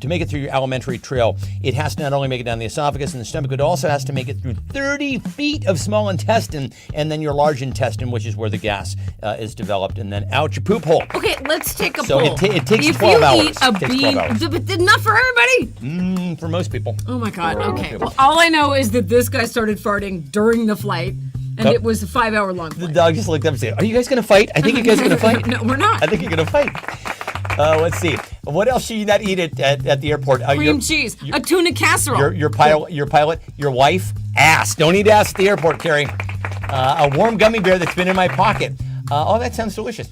to make it through your alimentary trail, it has to not only make it down the esophagus and the stomach, but it also has to make it through 30 feet of small intestine and then your large intestine, which is where the gas is developed, and then out your poop hole. Okay, let's take a So poll. it takes if 12 you hours. Eat a It takes 12 hours. but not for everybody. For most people. Oh my God. Okay. Well, all I know is that this guy started farting during the flight, and Oh. it was a 5-hour long The flight. dog just looked up and said, "Are you guys gonna fight? I think you guys are gonna fight." No, we're not. I think you're gonna fight. Let's see. What else should you not eat at the airport? Cream cheese, a tuna casserole. Your pilot, your wife, ass. Don't eat ass at the airport, Carrie. A warm gummy bear that's been in my pocket. That sounds delicious.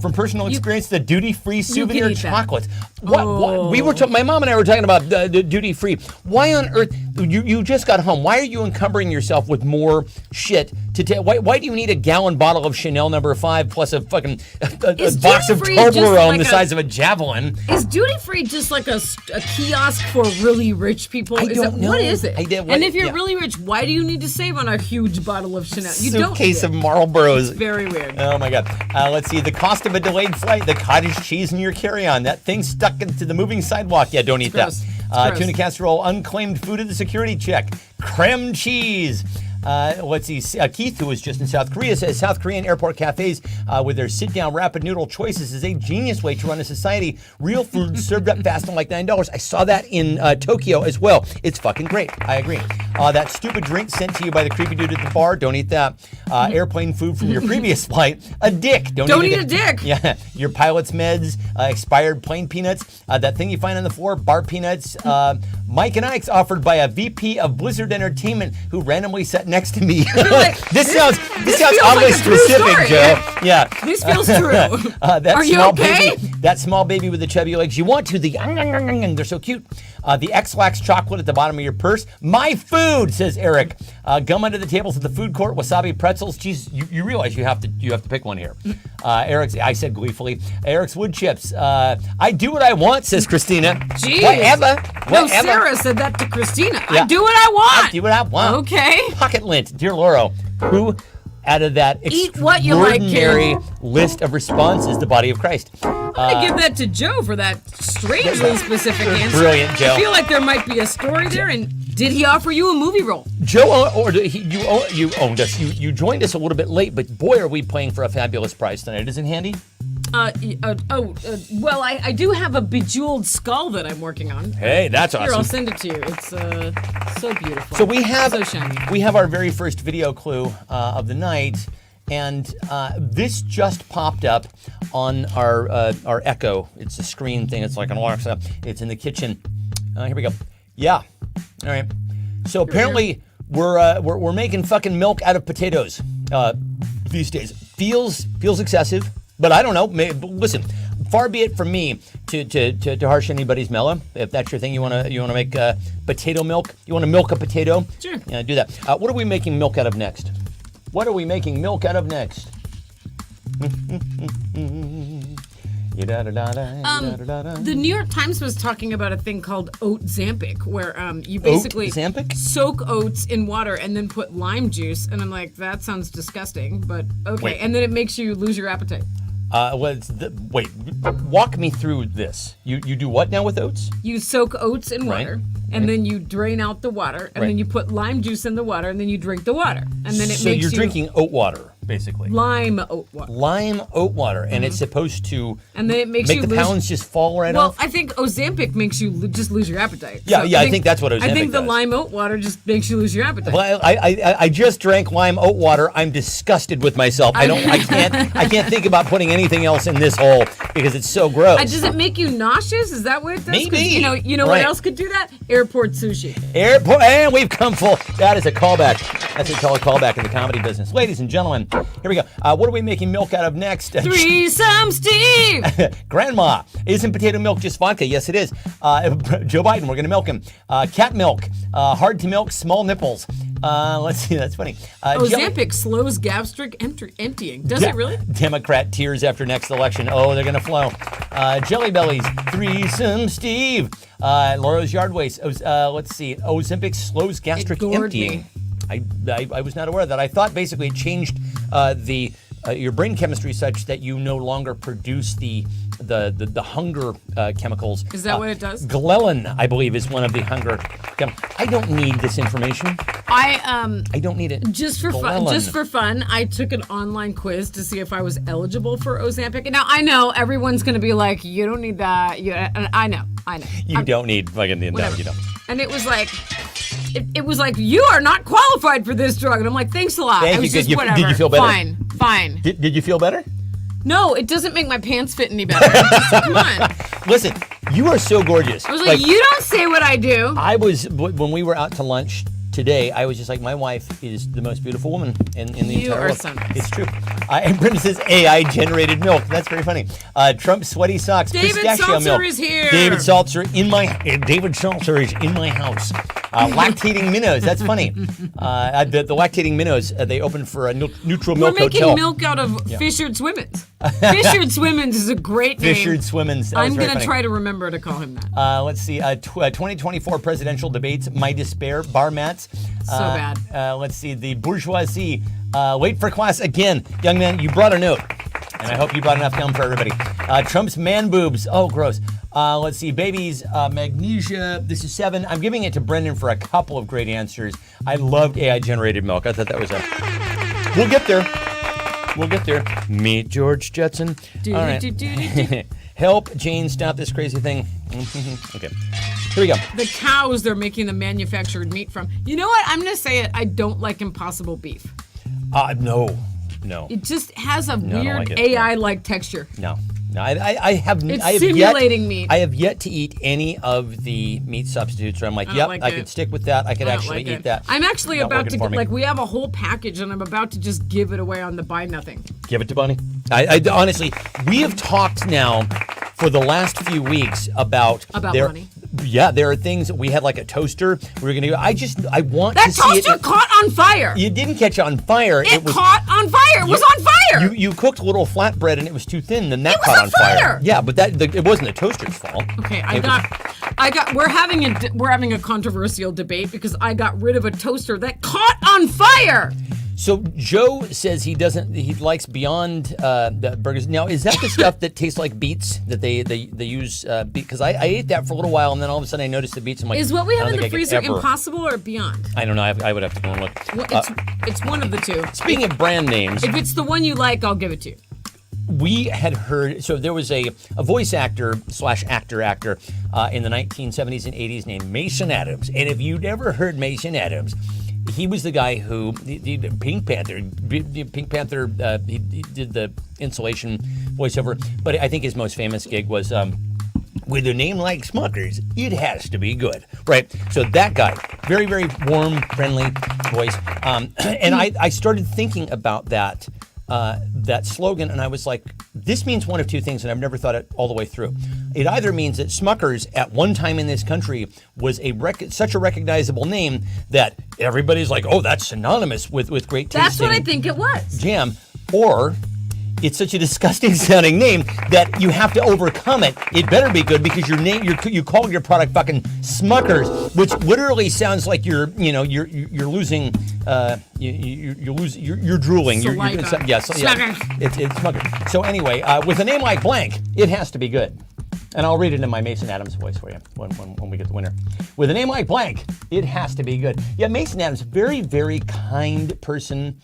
From personal experience, the duty-free souvenir eat that. chocolates. What we were my mom and I were talking about the duty-free. Why on earth? You just got home. Why are you encumbering yourself with more shit Why do you need a gallon bottle of Chanel No. 5 plus a fucking a Is box of duty-free just Toblerone like the a- size of a javelin? Is duty free just like a kiosk for really rich people? don't know. What is it? What- and if you're yeah. really rich, why do you need to save on a huge bottle of Chanel? You don't. Suitcase need of it. Marlboros. Very weird. Oh my God. Let's see. The cost of a delayed flight, the cottage cheese in your carry-on, that thing stuck into the moving sidewalk. Yeah, don't eat that. gross. It's gross. Tuna casserole, unclaimed food at the security check, creme cheese. Let's see. Keith, who was just in South Korea, says South Korean airport cafes with their sit-down rapid noodle choices is a genius way to run a society. Real food served up fast on like $9. I saw that in Tokyo as well. It's fucking great. I agree. That stupid drink sent to you by the creepy dude at the bar. Don't eat that. Airplane food from your previous flight. A dick. Don't eat a dick. Yeah. Your pilot's meds. Expired plane peanuts. That thing you find on the floor. Bar peanuts. Mike and Ike's offered by a VP of Blizzard Entertainment who randomly sat next to me. like, this sounds feels oddly like a true specific, story. Joe. Yeah. This feels true. That Are you small okay? that small baby with the chubby legs. You want to. They're so cute. The X-Lax chocolate at the bottom of your purse. My food, says Eric. Gum under the tables at the food court. Wasabi pretzels. Jeez, you realize you have to pick one here. I said gleefully. Eric's wood chips. I do what I want, says Christina. Jeez. Whatever. No, Sarah said that to Christina. Yeah. I do what I want. I do what I want. Okay. Pocket lint, dear Lauro, who out of that Eat what you like, kid. extraordinary list of responses, the body of Christ. I'm gonna give that to Joe for that strangely specific answer. Brilliant, Joe. I feel like there might be a story there. And did he offer you a movie role? Joe, you owned us. You joined us a little bit late, but boy, are we playing for a fabulous prize tonight. Isn't Handy? Well, I do have a bejeweled skull that I'm working on. Hey, that's Here, I'll awesome. send it to you. It's so beautiful. So we have so shiny. we have our very first video clue of the night, and this just popped up on our Echo. It's a screen thing. It's like an Alexa. It's in the kitchen. Here we go. Yeah. All right. So apparently we're making fucking milk out of potatoes these days. Feels excessive, but I don't know. Listen, far be it from me to harsh anybody's mellow. If that's your thing, you wanna make potato milk. You wanna milk a potato. Sure. Yeah, do that. What are we making milk out of next? What are we making milk out of next? The New York Times was talking about a thing called oat Zampic, where you basically Zampic? soak oats in water and then put lime juice. And I'm like, that sounds disgusting, but okay. Wait. And then it makes you lose your appetite. Wait, walk me through this. You do what now with oats? You soak oats in Right. water, and then you drain out the water, and Right. then you put lime juice in the water, and then you drink the water, and then it So makes you're you drinking oat water, basically. lime oat water, Lime oat water, and it's supposed to and then it makes make you the lose. pounds just fall right Well, off. I think Ozempic makes you just lose your appetite. Yeah, I think that's what I think Ozempic the does. lime oat water just makes you lose your appetite. Well, I just drank lime oat water. I'm disgusted with myself. I can't think about putting anything else in this hole because it's so gross. Does it make you nauseous? Is that what it does? 'Cause, Maybe. You know Right. what else could do that? Airport sushi. Airport, and we've come full. That is a callback. That's what you call a callback in the comedy business. Ladies and gentlemen, here we go. What are we making milk out of next? Threesome Steve. Grandma, isn't potato milk just vodka? Yes, it is. Joe Biden, we're going to milk him. Cat milk, hard to milk, small nipples. Let's see, that's funny. Ozempic slows gastric emptying. Does it really? Democrat tears after next election. Oh, they're going to flow. Jelly Bellies, Threesome Steve. Laura's Yard Waste. Let's see. Ozempic slows gastric gored emptying. me. I was not aware of that. I thought basically it changed your brain chemistry such that you no longer produce the hunger chemicals. Is that what it does? Ghrelin, I believe, is one of the hunger chemicals. I don't need this information. I don't need it. Just for fun, I took an online quiz to see if I was eligible for Ozempic. And now I know everyone's going to be like, "You don't need that." And I know. You don't need fucking the Whatever. you don't. And it was like, you are not qualified for this drug. And I'm like, thanks a lot. Thank I was you. just Did whatever. you feel better? Fine. Did you feel better? No, it doesn't make my pants fit any better. Come on. Listen, you are so gorgeous. I was like, you don't say what I do. When we were out to lunch today, I was just like, my wife is the most beautiful woman in the You entire are world. so nice. It's true. And Brenda says AI-generated milk. That's very funny. Trump sweaty socks. David pistachio Salter milk. is here. David Salter is in my house. Lactating minnows. That's funny. The lactating minnows, they opened for a neutral We're milk making hotel. milk out of Fishered Swimmins. Fishered Swimmins is a great name. Fishered Swimmins. I'm going to try to remember to call him that. Let's see. 2024 presidential debates. My despair. Bar mats. So bad. Let's see. The bourgeoisie. Late for class again. Young man, you brought a note. And I hope you brought enough film for everybody. Trump's man boobs. Oh, gross. Let's see. Babies. Magnesia. This is 7. I'm giving it to Brendan for a couple of great answers. I loved AI-generated milk. I thought that was a... We'll get there. We'll get there. Meet George Jetson. All right. Help Jane stop this crazy thing. Okay. Here we go. The cows they're making the manufactured meat from. You know what? I'm going to say it. I don't like Impossible Beef. No. It just has a I don't weird like it. AI-like texture. No, I have. It's I have simulating yet, meat. I have yet to eat any of the meat substitutes. Where I'm like, I yep, don't like I it. could stick with that. I could I don't actually like eat it. that. I'm actually Not about working to for me. like we have a whole package and I'm about to just give it away on the buy nothing. Give it to Bunny. I honestly, we have talked now for the last few weeks about Bunny. Yeah, there are things. We had like a toaster. We were gonna. I want That to see it. toaster caught on fire. You didn't catch on fire. It was caught on fire. It was on fire. You cooked little flatbread and it was too thin. Then that It was caught on on fire. fire. Yeah, but it wasn't the toaster's fault. Okay, It was- I got. We're having a controversial debate because I got rid of a toaster that caught on fire. So Joe says he likes Beyond the burgers. Now, is that the stuff that tastes like beets that they use? Because I ate that for a little while and then all of a sudden I noticed the beets. I'm like, Is what we I have don't in the think I could freezer ever- Impossible or Beyond? I don't know. I would have to go and look. Well, it's one of the two. Speaking of brand names, If it's the one you like, I'll give it to you. we had heard, so there was a voice actor / actor in the 1970s and 80s named Mason Adams. And if you'd ever heard Mason Adams, he was the guy who, the Pink Panther, he did the Insulation voiceover. But I think his most famous gig was, with a name like Smuckers, it has to be good, right? So that guy, very, very warm, friendly voice. And I started thinking about that slogan, and I was like, this means one of two things, and I've never thought it all the way through. It either means that Smuckers, at one time in this country, was such a recognizable name that everybody's like, oh, that's synonymous with great tasting That's what I think it was. jam, or it's such a disgusting sounding name that you have to overcome it. It better be good because your name, you call your product fucking Smuckers, which literally sounds like you're losing, you're drooling. Saliva. Smuckers. It's Smuckers. So anyway, with a name like blank, it has to be good. And I'll read it in my Mason Adams voice for you when we get the winner. With a name like blank, it has to be good. Yeah, Mason Adams, very, very kind person.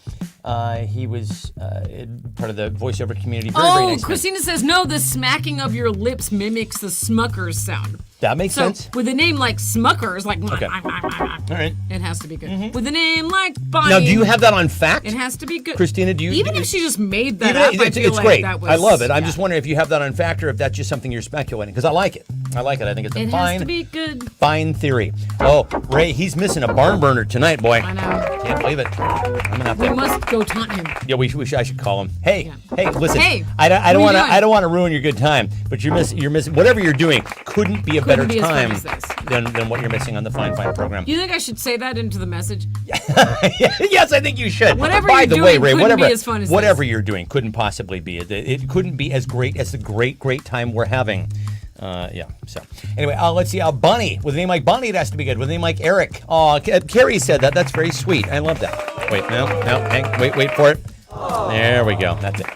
He was part of the voiceover community. Very, very nice guy. Christina says, no, the smacking of your lips mimics the Smuckers sound. That makes So sense. with a name like Smuckers, like Okay. All right. it has to be good. With a name like Bonnie, Now, do you have that on fact? it has to be good. Christina, do you? Even if she just made that Even up, if- I it's, feel it's like great. that was. I love it. I'm yeah. just wondering if you have that on fact or if that's just something you're speculating. Because I like it. I like it. I think it's a It fine, has to be good. fine theory. Oh, Ray, he's missing a barn burner tonight, boy. I know. Can't believe it. I'm gonna have We to. must go taunt him. Yeah, I should call him. Hey, Yeah. listen. Hey, I don't what are you want to. doing? I don't want to ruin your good time, but you're missing. Whatever you're doing couldn't be a better be as fun time as this. than what you're missing on the Fine program. You think I should say that into the message? Yes, I think you should. Whatever By you're the doing way, Ray, couldn't whatever be as fun as whatever this. you're doing couldn't possibly be. It couldn't be as great as the great time we're having. Yeah. So anyway, let's see. Bonnie, with a name like Bonnie, it has to be good. With a name like Eric, Carrie said that. That's very sweet. I love that. Wait, no, hang. Wait for it. There we go. That's it.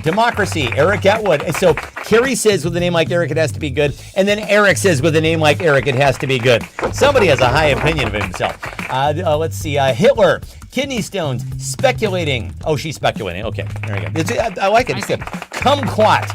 Democracy, Eric Atwood. And so Carrie says with a name like Eric, it has to be good. And then Eric says with a name like Eric, it has to be good. Somebody has a high opinion of himself. Let's see. Hitler, kidney stones, speculating. Oh, she's speculating. Okay, there we go. I like it. It's good. Kumquat,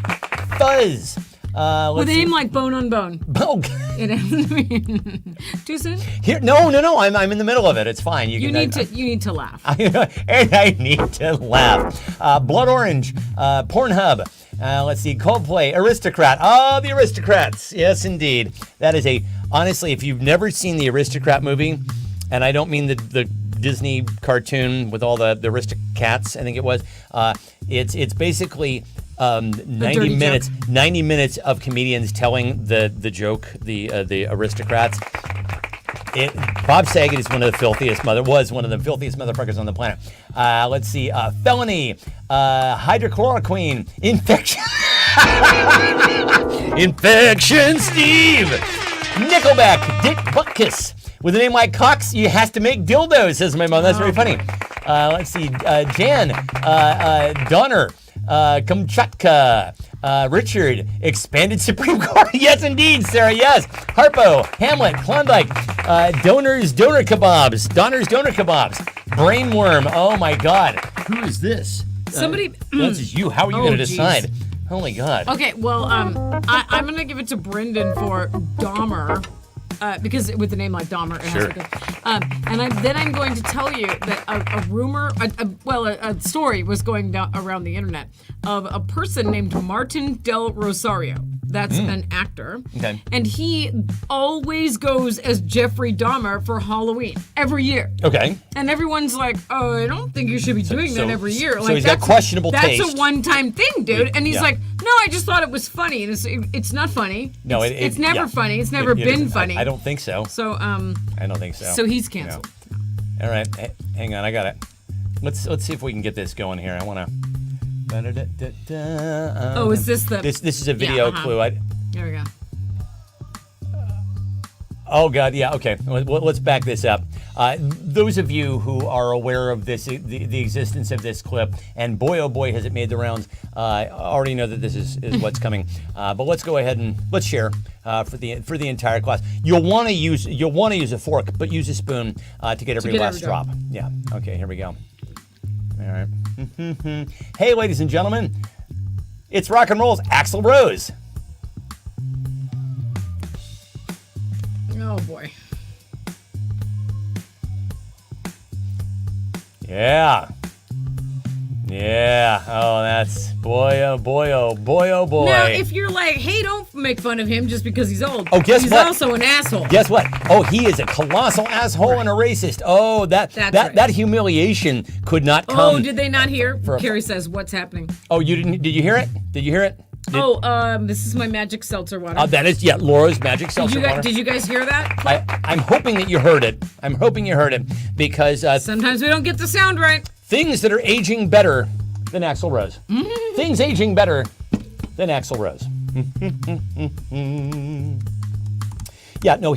fuzz. With a name like Bone on Bone. Oh, It has to be too soon. here, no. I'm in the middle of it. It's fine. You need to laugh. And I need to laugh. Blood Orange, Pornhub. Let's see, Coldplay, Aristocrat. Oh, the Aristocrats. Yes, indeed. That is honestly, if you've never seen the Aristocrat movie, and I don't mean the Disney cartoon with all the Aristocats, I think it was. It's basically 90 minutes. Joke. 90 minutes of comedians telling the joke, the Aristocrats. Bob Saget is one of the filthiest motherfuckers on the planet. Let's see. Felony, hydrochloroquine, infection. Infection Steve. Nickelback, Dick Butkus. With a name like Cox, you has to make dildos, says my mom. That's very funny. Let's see. Jan, Donner, Kamchatka, Richard, expanded Supreme Court. Yes, indeed, Sarah. Yes. Harpo, Hamlet, Klondike, Donors, Donor Kebabs, Donner's Donor Kebabs, Brainworm. Oh my God. Who is this? Somebody. This is you. How are you going to decide? Oh my God. Okay, well, I'm gonna give it to Brendan for Dahmer. Because with a name like Dahmer, it has to be good. And I'm going to tell you that a rumor, a story was going down around the internet of a person named Martin Del Rosario. That's an actor. Okay. And he always goes as Jeffrey Dahmer for Halloween every year. Okay. And everyone's like, oh, I don't think you should be doing that every year. So Like, he's got questionable taste. That's a one-time thing, dude. And he's Yeah. like, no, I just thought it was funny. And it's not funny. No, it's never funny. It's never been isn't. funny. I don't think so. So, I don't think so. So he's canceled. No. All right, hang on, I got it. Let's see if we can get this going here. I want to. Oh, is this the? This is a video clue. There we go. Oh God, yeah. Okay, let's back this up. Those of you who are aware of this, the existence of this clip, and boy, oh boy, has it made the rounds. Already know that this is what's coming. But let's go ahead and let's share for the entire class. You'll want to use a fork, but use a spoon to get every last drop. Yeah. Okay. Here we go. All right. Hey, ladies and gentlemen, it's rock and roll's Axl Rose. Oh boy. Yeah. Yeah. Oh, that's boy, oh boy, oh boy, oh boy. Now, if you're like, hey, don't make fun of him just because he's old. Oh, guess he's what? also an asshole. Guess what? Oh, he is a colossal asshole and a racist. Oh, that humiliation could not come. Oh, did they not hear? Carrie says, what's happening? Oh, you didn't? Did you hear it? Did you hear it? This is my magic seltzer water. That is, Laura's magic seltzer water. Did you guys hear that? I'm hoping that you heard it. I'm hoping you heard it because sometimes we don't get the sound right. Things that are aging better than Axl Rose. Things aging better than Axl Rose. Yeah, no,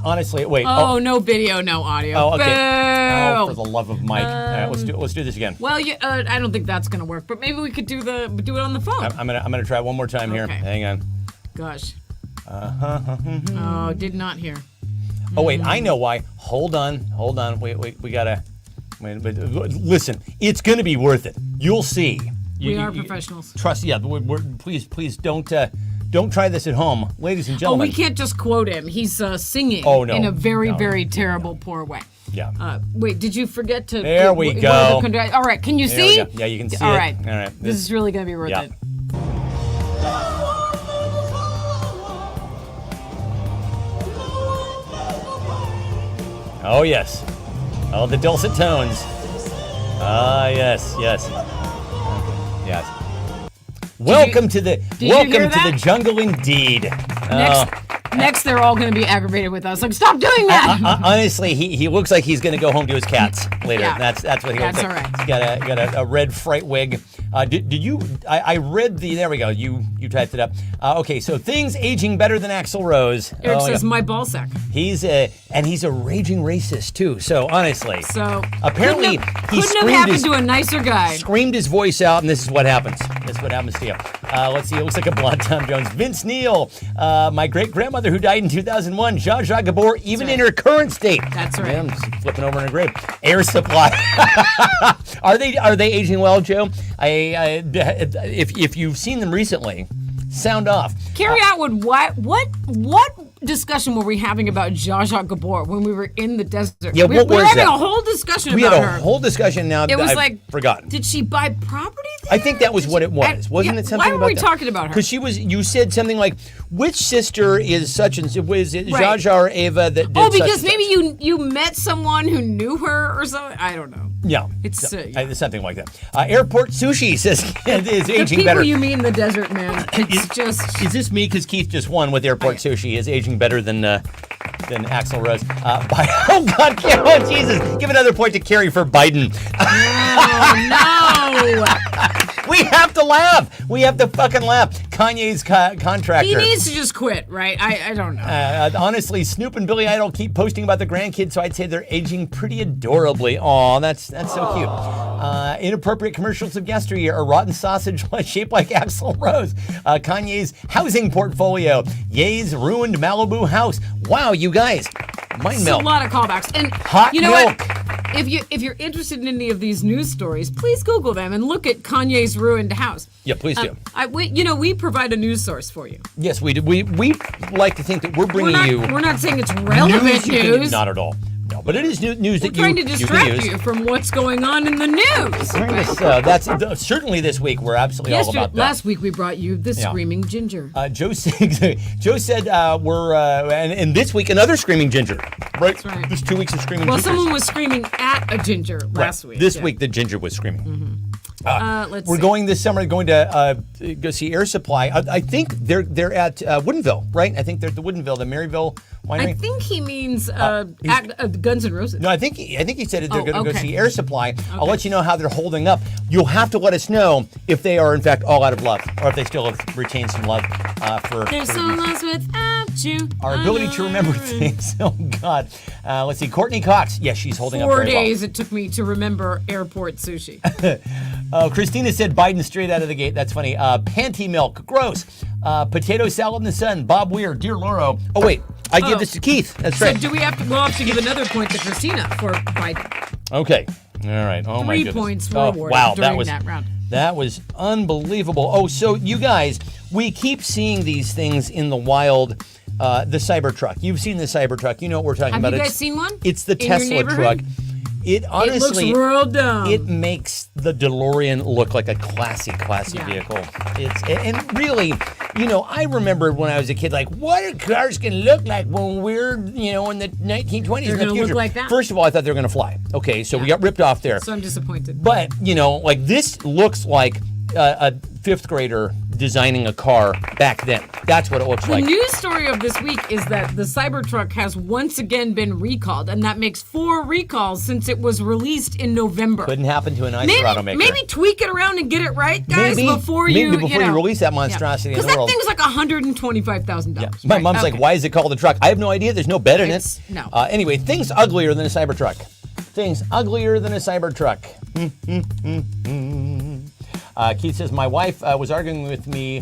honestly, wait. Oh, no video, no audio. Oh, okay. Boo! Oh, for the love of Mike. All right, let's do this again. Well, I don't think that's gonna work, but maybe we could do it on the phone. I'm gonna try one more time here. Okay. Hang on. Gosh. Oh, did not hear. Oh wait, I know why. Hold on. Wait, we gotta. Wait, but listen, it's gonna be worth it. You'll see. We are professionals. Trust. Yeah. Please don't try this at home, ladies and Oh, gentlemen. we can't just quote him. He's singing in a very terrible, poor way. Yeah. Wait, did you forget to? There we go. All right, can you see? Yeah, you can see All it. right. All right. This is really gonna be worth it. Oh yes. Oh, the dulcet tones. Ah, yes. Welcome to the jungle indeed. Next, they're all going to be aggravated with us. Like, stop doing that. Honestly, he looks like he's going to go home to his cats later. Yeah. That's what he looks like. That's all right. He's got a red fright wig. Did you? I read the. There we go. You typed it up. Okay, so things aging better than Axl Rose. Eric says my ball sack. He's a raging racist too. So honestly, apparently he couldn't have happened to a nicer guy. Screamed his voice out, and this is what happens. This is what happens to you. Let's see. It looks like a blonde Tom Jones. Vince Neil, my great grandmother who died in 2001. Zsa Zsa Gabor, even in her current state. That's right. Man, I'm just flipping over in her grave. Air Supply. Are they aging well, Joe? If you've seen them recently, sound off. Carrie Atwood, what discussion were we having about Zsa Zsa Gabor when we were in the desert? Yeah, we what were was having that? a whole discussion We about had her. a whole discussion now. It was I've like, forgotten. Did she buy property I think that was what it was. Wasn't it something why about were we that? talking about her? Because you said something like, which sister is such and was it Right. Zsa Zsa or Ava that did because such and maybe such? you met someone who knew her or something. I don't know. Yeah. It's, yeah. Something like that. Airport Sushi says is The aging people better. you meet in the desert, man. It's just. Is this me? Because Keith just won with Airport Sushi. Is aging better than Axl Rose? Oh God! Oh Jesus! Give another point to Kerry for Biden. Oh no! We have to laugh. We have to fucking laugh. Kanye's contractor. He needs to just quit, right? I don't know. Honestly, Snoop and Billy Idol keep posting about the grandkids, so I'd say they're aging pretty adorably. Aw, that's so cute. Inappropriate commercials of yesteryear. A rotten sausage shaped like Axl Rose. Kanye's housing portfolio. Ye's ruined Malibu house. Wow, you guys. Mind It's melt. a lot of callbacks. And Hot you know milk. what? If you're interested in any of these news stories, please Google them and look at Kanye's ruined house. Yeah, please do. We provide a news source for you. Yes, we do. We like to think that we're bringing We're not saying it's relevant you can- news. not at all. No, but it is news We're that trying to you can distract use. you from what's going on in the news. That's certainly this week. We're absolutely all about that. Last week we brought you the screaming ginger. Joe said we're and this week another screaming ginger. Right. That's right. There's 2 weeks of screaming. Well, gingers. someone was screaming at a ginger last week. This yeah. week the ginger was screaming. Let's We're see. going this summer. Going to go see Air Supply. I think they're at Woodinville, right? I think they're at the Woodinville, the Maryville Winery. I think he means at Guns N' Roses. No, I think he said that they're Oh, going to go okay. see Air Supply. I'll let you know how they're holding up. You'll have to let us know if they are in fact all out of love, or if they still have retained some love for. They're so lost without you. Our ability to remember things. Oh God. Let's see. Courtney Cox. Yes, she's holding up 4 very days it took me to remember airport sushi. Christina said Biden straight out of the gate. That's funny. Panty milk. Gross. Potato salad in the sun. Bob Weir. Dear Lauro. Oh wait. I give this to Keith. That's So right. do we have to? We'll have to give another point to Christina for Biden. Okay. All right. Oh my 3 goodness. points were Oh, awarded wow, during was that round. That was unbelievable. Oh, so you guys, we keep seeing these things in the wild. The Cybertruck. You've seen the Cybertruck. You know what we're talking Have about. you guys seen one? It's the in your Tesla truck. neighborhood? It honestly, it looks real dumb. it makes the DeLorean look like a classy Yeah. vehicle. And really, I remember when I was a kid, like, what are cars going to look like when we're, in the 1920s in the gonna look future? like that. First of all, I thought they were going to fly. Okay, so we got ripped off there. So I'm disappointed. But, like this looks like a fifth grader designing a car back then. That's what it looks The like. news story of this week is that the Cybertruck has once again been recalled, and that makes 4 recalls since it was released in November. Couldn't happen to a nicer automaker. Maybe tweak it around and get it right, guys, before you release that monstrosity in Because the that world. thing's like $125,000. My right? mom's like, Okay. why is it called a truck? I have no idea. There's no bed in It's- it. no. Anyway, things uglier than a Cybertruck. Things uglier than a Cybertruck. Keith says, my wife was arguing with me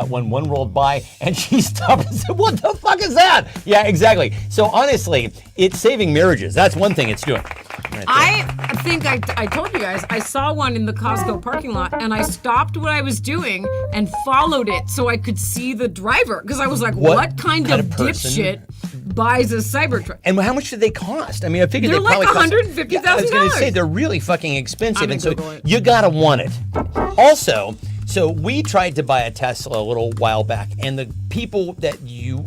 when one rolled by, and she stopped and said, what the fuck is that? Yeah, exactly. So honestly, it's saving marriages. That's one thing it's doing. Right there. I think I told you guys, I saw one in the Costco parking lot, and I stopped what I was doing and followed it so I could see the driver. Because I was like, what kind of person? dipshit buys a Cybertruck? And how much did they cost? I mean, I figured They're they like probably cost $150,000. Yeah, I was going to say they're really fucking expensive, I'm and so gonna Google it. you gotta want it. Also, so we tried to buy a Tesla a little while back, and the people that you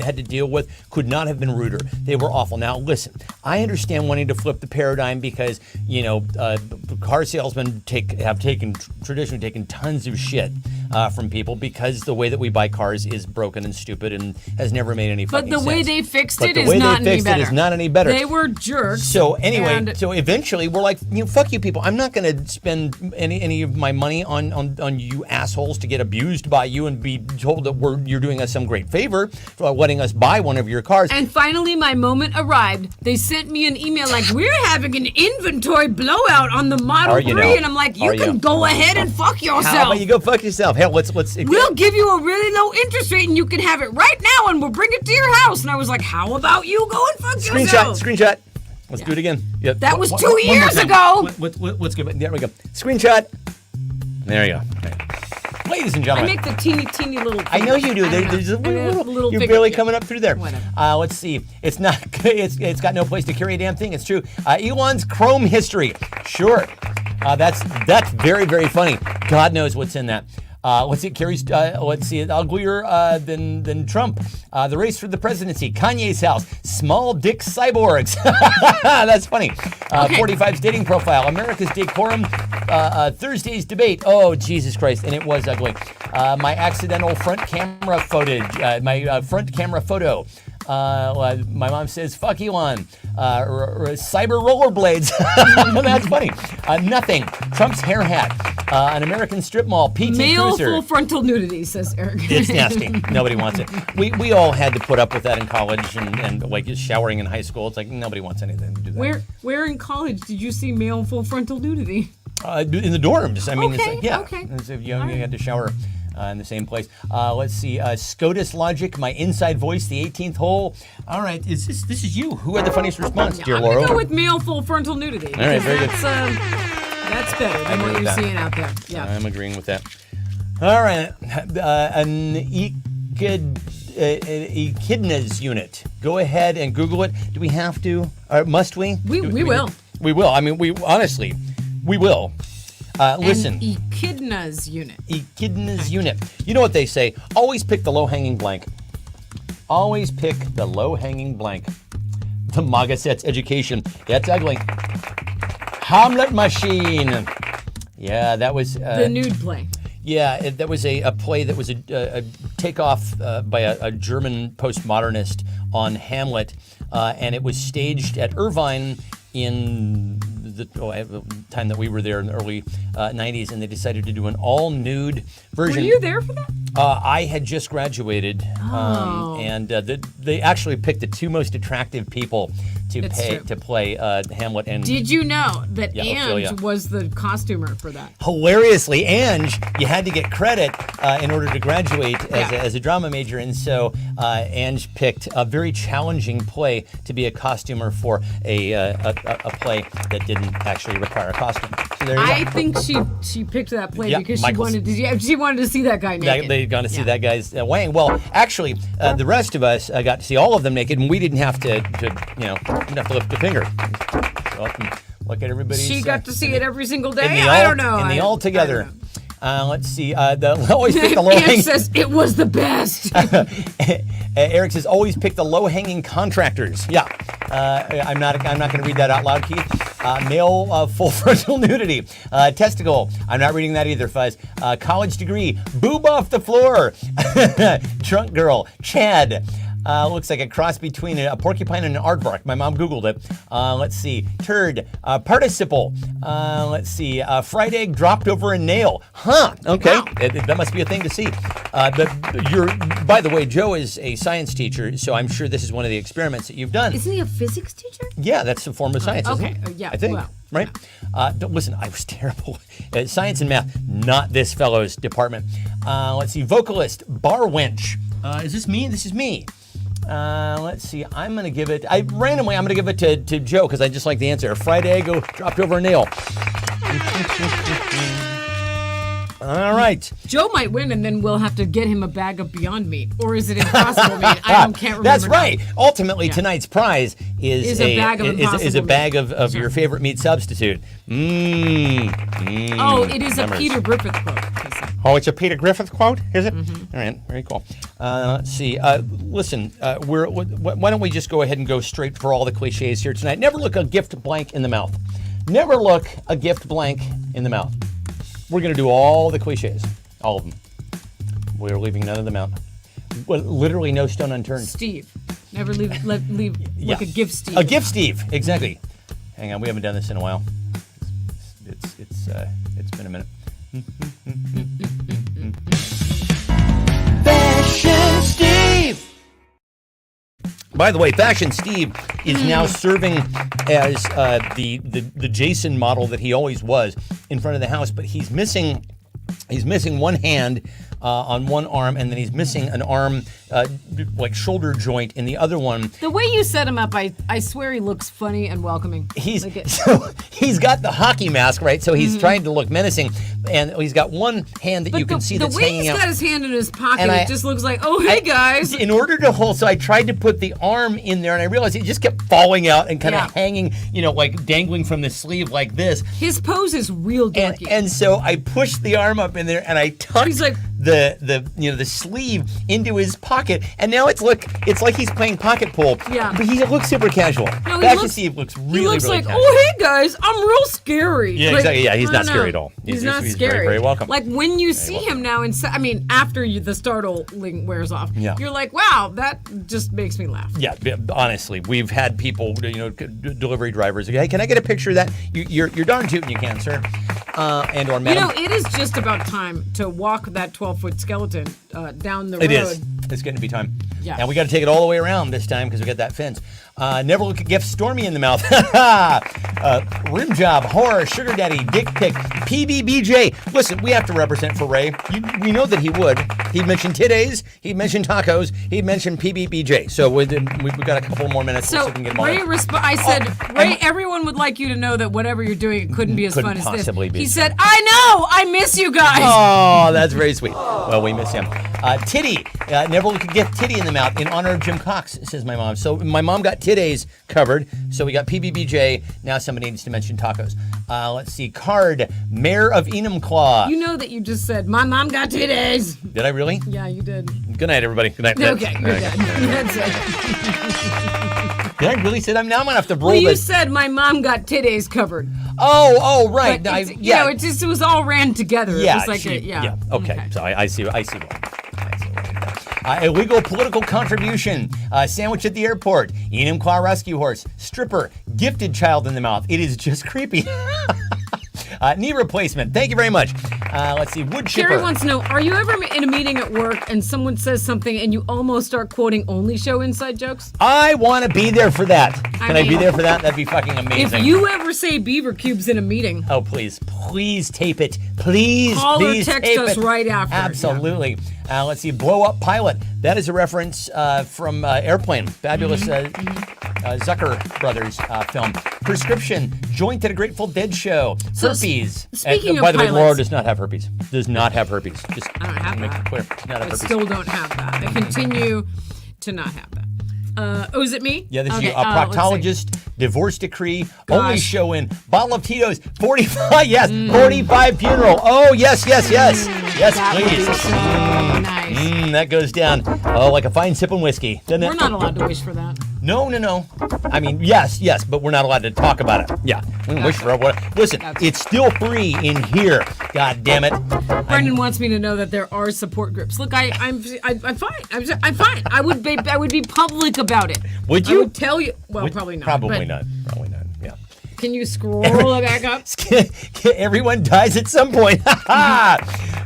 had to deal with could not have been ruder. They were awful. Now, listen, I understand wanting to flip the paradigm because car salesmen have traditionally taken tons of shit from people because the way that we buy cars is broken and stupid and has never made any fucking But sense. the way they fixed But it the is way not they any fixed better. it is not any better. They were jerks. So anyway, and so eventually we're like, fuck you people. I'm not going to spend any of my money on you assholes to get abused by you and be told that you're doing us some great favor for letting us buy one of your cars. And finally, my moment arrived. They sent me an email like, we're having an inventory blowout on the Model Are 3. you now? And I'm like, you Are can you? go ahead and fuck yourself. How about you go fuck yourself? Hell, let's. We'll give you a really low interest rate and you can have it right now and we'll bring it to your house. And I was like, how about you go and fuck yourself? Screenshot. Let's do it again. Yep. That was 2 more years time. ago. Let's give it. There we go. Screenshot. There you go. Okay. Ladies and I gentlemen. make the teeny little. I know you do. I don't There's a know. little. You're figure- barely yeah. coming up through there. Whatever. Let's see. It's not. It's got no place to carry a damn thing. It's true. Elon's Chrome history. Sure. That's very funny. God knows what's in that. Let's see. It carries. Let's see. Uglier than Trump. The race for the presidency. Kanye's house. Small dick cyborgs. That's funny. Okay. 45's dating profile. America's decorum. Thursday's debate. Oh Jesus Christ! And it was ugly. My accidental front camera footage. My front camera photo. My mom says, "Fuck Elon." Cyber rollerblades. That's funny. Nothing. Trump's hair hat. An American strip mall. PT Male Cruiser. full frontal nudity, says Eric. It's nasty. Nobody wants it. We all had to put up with that in college and like showering in high school. It's like nobody wants anything to do that. Where in college did you see male full frontal nudity? In the dorms. I mean, it's Okay, like, yeah. okay. It's, you had to shower in the same place. Let's see. SCOTUS logic. My inside voice. The 18th hole. All right. This is you. Who had the funniest response, dear I'm Laura? gonna go with male full frontal nudity. All right, very good. That's better than agree what with you're that. seeing out there. Yeah. I'm agreeing with that. All right. An echidnas unit. Go ahead and Google it. Do we have to? Or must we? We will. We will. I mean, we will. Listen. An echidnas unit. Echidnas unit. You know what they say? Always pick the low-hanging blank. Always pick the low-hanging blank. The MAGA sets education. That's ugly. Hamlet Machine. Yeah, that was... The nude play. Yeah, that was a play that was a takeoff by a German postmodernist on Hamlet, and it was staged at Irvine in the time that we were there in the early 90s, and they decided to do an all-nude version. Were you there for that? I had just graduated, and they actually picked the two most attractive people It's true. to play Hamlet. And Did you know that Yeah, Ophelia. Ange was the costumer for that? hilariously, Ange, you had to get credit in order to graduate Yeah. as a drama major, and so Ange picked a very challenging play to be a costumer for a play that didn't actually require a costume. So there you I go. think she picked that play Yeah, because Michael's- she wanted to see that guy naked. They've gone to see Yeah. that guy's wang. Well, actually, the rest of us got to see all of them naked, and we didn't have to didn't have to lift a finger. So, look at everybody. She got to see it every single day. in the I all, don't know. In the I all together. don't know. Let's see. Always pick the low Ange hanging. says it was the best. Eric says always pick the low hanging contractors. Yeah, I'm not going to read that out loud, Keith. Male full frontal nudity. Testicle. I'm not reading that either, Fuzz. College degree. Boob off the floor. Drunk girl. Chad. Looks like a cross between a porcupine and an aardvark. My mom Googled it. Let's see. Turd. Participle. Let's see. Fried egg dropped over a nail. Huh. Okay. Wow. That must be a thing to see. By the way, Joe is a science teacher, so I'm sure this is one of the experiments that you've done. Isn't he a physics teacher? Yeah, that's a form of science. okay. Isn't it? Yeah, I think. well, Right? Listen, I was terrible at science and math. Not this fellow's department. Let's see. Vocalist. Bar wench. Is this me? This is me. Let's see. I'm going to give it. I'm going to give it to Joe because I just like the answer. A fried egg dropped over a nail. All right. Joe might win, and then we'll have to get him a bag of Beyond Meat, or is it Impossible Meat? Can't remember. That's now. right. Ultimately, tonight's prize is a bag of is a Impossible bag Meat. of your favorite meat substitute. Oh, it is a Numbers. Peter Griffith quote. he said. Oh, it's a Peter Griffith quote, is it? All right, very cool. Let's see. Listen, why don't we just go ahead and go straight for all the cliches here tonight? Never look a gift blank in the mouth. Never look a gift blank in the mouth. We're going to do all the cliches, all of them. We're leaving none of them out. Well, literally no stone unturned. Steve. Never leave Yeah. like a gift Steve. A gift, Steve. Exactly. Hang on, we haven't done this in a while. It's been a minute. Fashion Steve. By the way, Fashion Steve is now serving as the Jason model that he always was in front of the house, but he's missing one hand on one arm, and then he's missing an arm, like shoulder joint in the other one. The way you set him up, I swear he looks funny and welcoming. He's got the hockey mask, right? So he's trying to look menacing, and he's got one hand that you can see that's hanging out. The way he's got his hand in his pocket, And it just looks like, oh, hey, guys. In order to hold, so I tried to put the arm in there, and I realized it just kept falling out and kind of hanging, like dangling from the sleeve like this. His pose is real dorky. And so I pushed the arm up in there, and I tucked the sleeve into his pocket, and now it's like he's playing pocket pool. Yeah. But he looks super casual. No, Steve looks really, he looks really like, casual. oh, hey, guys, I'm real scary. Yeah, like, exactly. Yeah, he's not scary at all. He's not he's scary. Very, very welcome. Like when you see him now, after the startling wears off, you're like, wow, that just makes me laugh. Yeah, honestly, we've had people, delivery drivers. Hey, can I get a picture of that? You're darn tootin' you can, sir. And or madam. It is just about time to walk that 12-foot skeleton down the road. It is. It's going to be time. Yeah. And we got to take it all the way around this time because we got that fence. Never look a gift stormy in the mouth. Rim job, horror, sugar daddy, dick pic, PBBJ. Listen, we have to represent for Ray. We know that he would. He mentioned titties. He mentioned tacos. He mentioned PBBJ. So we've got a couple more minutes. So we can get them Ray, all. I said, Ray, everyone would like you to know that whatever you're doing, it couldn't be as fun as this. Possibly be. He said, I know, I miss you guys. Oh, that's very sweet. Well, we miss him. Titty. Never look a gift titty in the mouth in honor of Jim Cox, says my mom. So my mom got titties covered. So we got PBBJ. Now somebody needs to mention tacos. Let's see. Card. Mayor of Enumclaw. You know that you just said, my mom got titties. Did I really? Yeah, you did. Good night, everybody. Good night. Okay, you're good. That's it. Did I really say that? Now I'm going to have to roll Well, you this. said my mom got titties covered. Oh, right. But it was all ran together. Yeah. It was like Okay. So I see. Illegal political contribution, sandwich at the airport, Enumclaw rescue horse, stripper, gifted child in the mouth. It is just creepy. Knee replacement. Thank you very much. Let's see. Wood chipper. Carrie wants to know, are you ever in a meeting at work and someone says something and you almost start quoting Only Show inside jokes? I want to be there for that. Can I be there for that? That'd be fucking amazing. If you ever say beaver cubes in a meeting. Oh, please tape it. Please text tape us it. right after. Absolutely. Yeah. Let's see. Blow Up Pilot. That is a reference from Airplane. Fabulous Zucker Brothers film. Prescription. Joint at a Grateful Dead show. Herpes. Speaking of by the way, pilots, Laura does not have herpes. Does not have herpes. Just I don't have make that. it clear. Does not have I herpes. still don't have that. I continue to not have that. Is it me? Yeah, this okay, is you. A proctologist, divorce decree, only Gosh. show in, bottle of Tito's, 45, yes, 45 funeral. Oh, yes, yes, yes. Yes, That would please. be so nice. That goes down, like a fine sip of whiskey, doesn't it? We're not allowed to wish for that. No. I mean, yes, but we're not allowed to talk about it. Yeah, we can wish for it. Listen, it's still free in here. God damn it. Brendan wants me to know that there are support groups. Look, I'm fine. I'm fine. I would be public about it. Would you? I would tell you. Well, probably not. Probably but not. Probably not. Yeah. Can you scroll it back up? Everyone dies at some point. a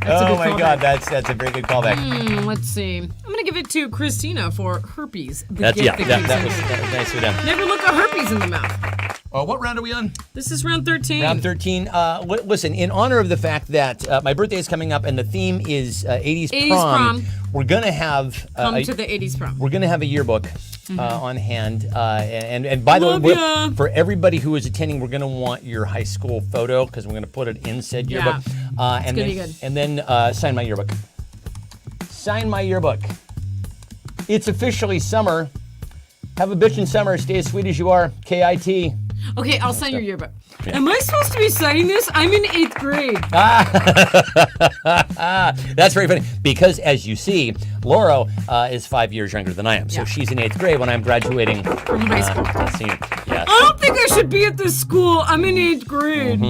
Oh good my callback. God, that's a very good callback. Let's see. I'm gonna give it to Christina for herpes. The That gift was that keeps in. nicely done. Never look a herpes in the mouth. What round are we on? This is round 13. Round 13. Listen, in honor of the fact that my birthday is coming up and the theme is 80s 80s prom, prom. we're gonna have Come to the 80s prom. we're gonna have a yearbook on hand. And by the Love way, ya. for everybody who is attending, we're gonna want your high school photo because we're gonna put it in said Yeah. yearbook. And gonna then be good. and then sign my yearbook. Sign my yearbook. It's officially summer. Have a bitchin' summer. Stay as sweet as you are. KIT. Okay, I'll sign your yearbook. Am I supposed to be signing this? I'm in 8th grade. That's very funny because, as you see, Laura is 5 years younger than I am, so Yeah. she's in 8th grade when I'm graduating From high school. Senior. Yes, I don't think I should be at this school. I'm in 8th grade.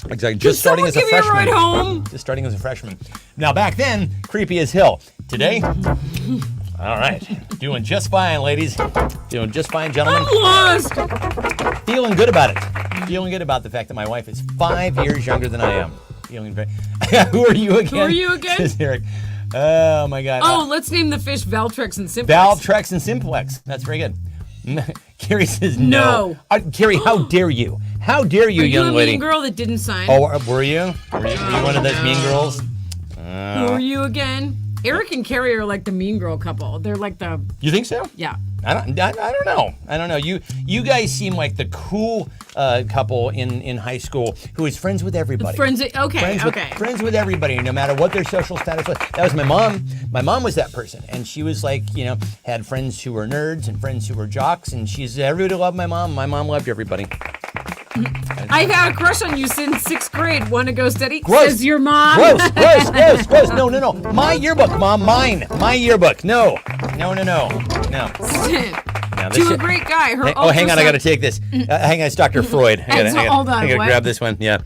exactly. Can Just starting someone as a give me a freshman. ride home? Just starting as a freshman. Now back then, creepy as hell. Today, all right, doing just fine, ladies. Doing just fine, gentlemen. I'm lost. Feeling good about it. Feeling good about the fact that my wife is 5 years younger than I am. Feeling very. Who are you again? Who are you again? Says Eric. Oh my God. Oh, let's name the fish Valtrex and Simplex. Valtrex and Simplex. That's very good. Carrie says no. No. Carrie, how dare you? How dare you, Are you young a lady? mean girl that didn't sign? Oh, were you? Were you one of those mean girls? Who are you again? Eric and Carrie are like the mean girl couple. They're like the You think so? yeah. I don't know. I don't know. You guys seem like the cool couple in high school who was friends with everybody. Friends. Okay. Friends with everybody, no matter what their social status was. That was my mom. My mom was that person, and she was like, had friends who were nerds and friends who were jocks, and everybody loved my mom. My mom loved everybody. I've had a crush on you since 6th grade. Want to go steady? Gross. Says your mom. Gross. No. My yearbook, Mom. Mine. My yearbook. No. Now, this To a shit- great guy. Her hang on. I got to take this. Hang on. It's Dr. Freud. Hold on, I got to what? grab this one. Yeah.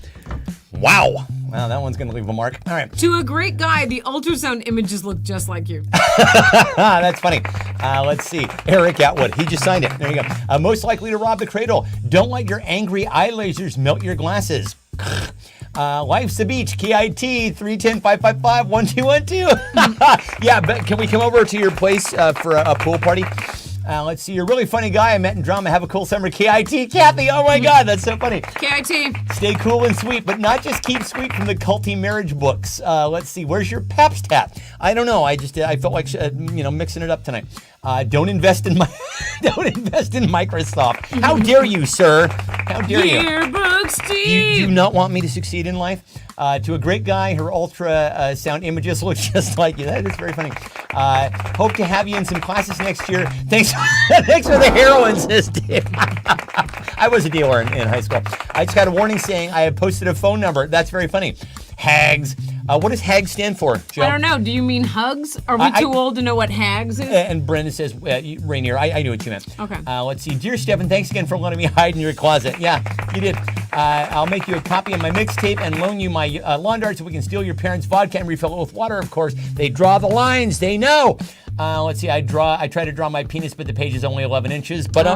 Wow, that one's going to leave a mark. All right. To a great guy, the ultrasound images look just like you. That's funny. Let's see. Eric Atwood. He just signed it. There you go. Most likely to rob the cradle. Don't let your angry eye lasers melt your glasses. Life's a beach. KIT 310-555-1212. Yeah, but can we come over to your place for a pool party? Let's see. You're a really funny guy I met in drama. Have a cool summer. KIT. Kathy. Oh my God, that's so funny. KIT. Stay cool and sweet, but not just keep sweet from the culty marriage books. Let's see. Where's your Pabst hat? I don't know. I felt like mixing it up tonight. Don't invest in Microsoft. How dare you, sir? How dare you? Yearbook Steve. You do not want me to succeed in life? To a great guy, her ultra sound images look just like you. That is very funny. Hope to have you in some classes next year. Thanks for the heroin, says Dave. I was a dealer in high school. I just got a warning saying I had posted a phone number. That's very funny. Hags. What does HAGS stand for, Joe? I don't know. Do you mean hugs? Are we too old to know what hags is? And Brenda says, Rainier, I knew what you meant. Okay. Let's see. Dear Stefan, thanks again for letting me hide in your closet. Yeah, you did. I'll make you a copy of my mixtape and loan you my lawn dart so we can steal your parents' vodka and refill it with water, of course. They draw the lines. They know. Let's see. I try to draw my penis, but the page is only 11 inches. But